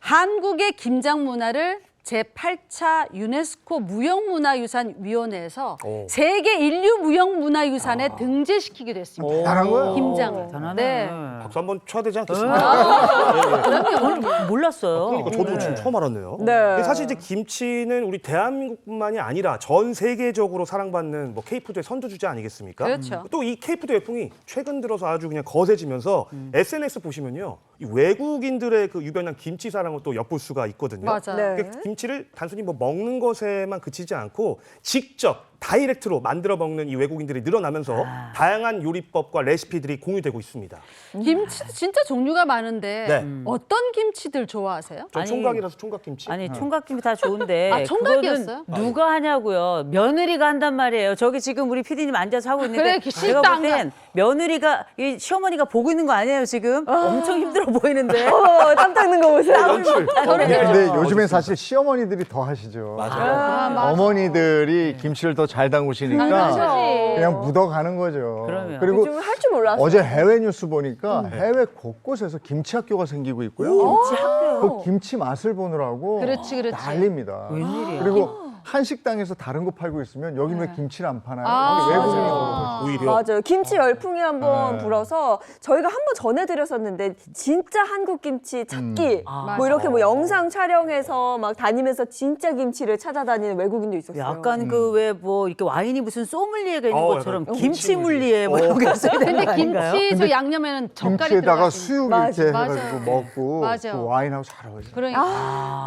한국의 김장 문화를 제8차 유네스코 무형문화유산위원회에서 세계 인류 무형문화유산에 등재시키기로 했습니다. 대단한 거예요. 김장을. 대단하네. 네. 박수 한번 쳐야 되지 않겠습니까? 저는 몰랐어요. 그러니까 저도 지금 처음 알았네요. 네. 근데 사실 이제 김치는 우리 대한민국뿐만이 아니라 전 세계적으로 사랑받는 뭐 K푸드의 선두주자 아니겠습니까? 그렇죠. 또 이 K푸드 열풍이 최근 들어서 아주 그냥 거세지면서 SNS 보시면요, 이 외국인들의 그 유별난 김치 사랑을 또 엿볼 수가 있거든요. 맞아. 네. 그러니까 김치를 단순히 뭐 먹는 것에만 그치지 않고 직접 다이렉트로 만들어 먹는 이 외국인들이 늘어나면서 다양한 요리법과 레시피들이 공유되고 있습니다. 김치도 진짜 종류가 많은데 네. 어떤 김치들 좋아하세요? 전 아니, 총각이라서 총각김치. 아니 총각김치 다 좋은데 아, 총각이었어요? 그거는 누가 하냐고요. 며느리가 한단 말이에요. 저기 지금 우리 PD님 앉아서 하고 있는데 그래, 제가 안 볼 땐 며느리가 이 시어머니가 보고 있는 거 아니에요 지금? 엄청 힘들어 보이는데. 땀 닦는 거 보세요. 연출. 근데 요즘엔 사실 시어머니들이 더 하시죠. 맞아요. 어머니들이 김치를 더 잘 담그시니까 그냥 묻어가는 거죠. 그러면. 그리고 요즘 할 줄 몰랐어요. 어제 해외 뉴스 보니까 해외 곳곳에서 김치 학교가 생기고 있고요. 김치 학교요. 그 김치 맛을 보느라고 그렇지. 난립니다. 웬일이야. 그리고 한식당에서 다른 거 팔고 있으면 여기 왜 김치를 안 파나요? 아, 여기 외국인이 맞아요. 오는 거죠. 오히려 맞아요. 김치 열풍이 한번 네. 불어서 저희가 한번 전해드렸었는데 진짜 한국 김치 찾기 아. 뭐 이렇게 뭐 영상 촬영해서 막 다니면서 진짜 김치를 찾아다니는 외국인도 있었어요. 약간 그 왜 뭐 이렇게 와인이 무슨 소믈리에가 있는 것처럼 약간 김치 물리에 뭐 이런 게 있어야 되는 근데 거 아닌가요? 김치 저 양념에는 젓갈이 김치에다가 들어가지. 수육 맞아, 이렇게 맞아요. 해가지고 먹고 맞아. 그 와인하고 잘 어울리죠. 그러니까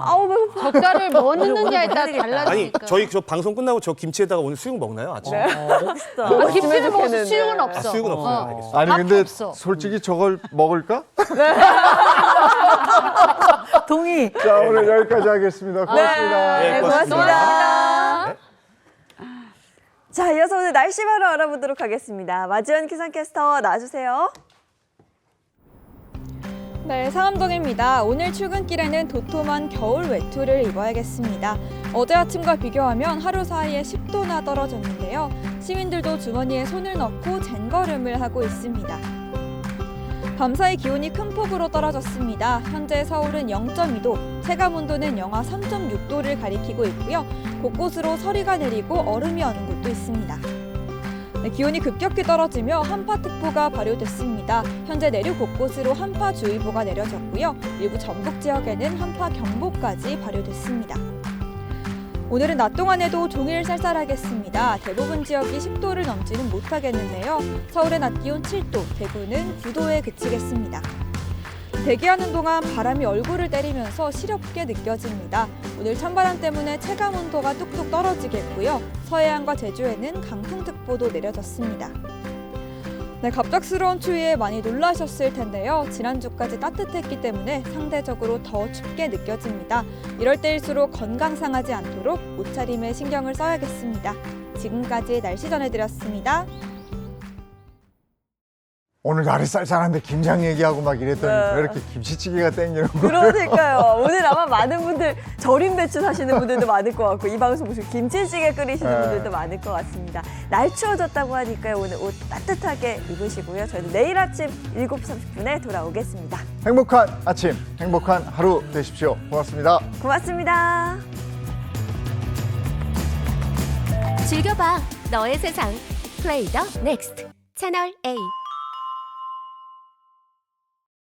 아우 배고파. 젓갈을 뭐 넣느냐에 따라 아니 달라지니까. 저희 저 방송 끝나고 저 김치에다가 오늘 수육 먹나요? 아침에? 먹고 싶다. 아, 김치를 먹어서 좋겠는데. 수육은 없어. 아, 수육은 없어요. 알겠습니다. 아니 밥도 근데 없어. 솔직히 저걸 먹을까? 동의. 자 오늘 여기까지 하겠습니다. 고맙습니다. 네, 고맙습니다. 네. 자, 이어서 오늘 날씨 바로 알아보도록 하겠습니다. 마지원 기상캐스터 나와주세요. 네, 상암동입니다. 오늘 출근길에는 도톰한 겨울 외투를 입어야겠습니다. 어제 아침과 비교하면 하루 사이에 10도나 떨어졌는데요. 시민들도 주머니에 손을 넣고 쟁걸음을 하고 있습니다. 밤사이 기온이 큰 폭으로 떨어졌습니다. 현재 서울은 0.2도, 체감온도는 영하 3.6도를 가리키고 있고요. 곳곳으로 서리가 내리고 얼음이 어는 곳도 있습니다. 네, 기온이 급격히 떨어지며 한파특보가 발효됐습니다. 현재 내륙 곳곳으로 한파주의보가 내려졌고요. 일부 전북 지역에는 한파경보까지 발효됐습니다. 오늘은 낮 동안에도 종일 쌀쌀하겠습니다. 대부분 지역이 10도를 넘지는 못하겠는데요. 서울의 낮 기온 7도, 대구는 9도에 그치겠습니다. 대기하는 동안 바람이 얼굴을 때리면서 시렵게 느껴집니다. 오늘 찬바람 때문에 체감 온도가 뚝뚝 떨어지겠고요. 서해안과 제주에는 강풍특보도 내려졌습니다. 네, 갑작스러운 추위에 많이 놀라셨을 텐데요. 지난주까지 따뜻했기 때문에 상대적으로 더 춥게 느껴집니다. 이럴 때일수록 건강 상하지 않도록 옷차림에 신경을 써야겠습니다. 지금까지 날씨 전해드렸습니다. 오늘 날이 쌀쌀한데 김장 얘기하고 막 이랬더니 네. 왜 이렇게 김치찌개가 땡기는 거예요? 그러니까요. 오늘 아마 많은 분들 절임 배추 사시는 분들도 많을 것 같고 이 방송 보시고 김치찌개 끓이시는 네. 분들도 많을 것 같습니다. 날 추워졌다고 하니까요. 오늘 옷 따뜻하게 입으시고요. 저희는 내일 아침 7시 30분에 돌아오겠습니다. 행복한 아침, 행복한 하루 되십시오. 고맙습니다. 고맙습니다. 즐겨봐 너의 세상 플레이 더 넥스트 채널 A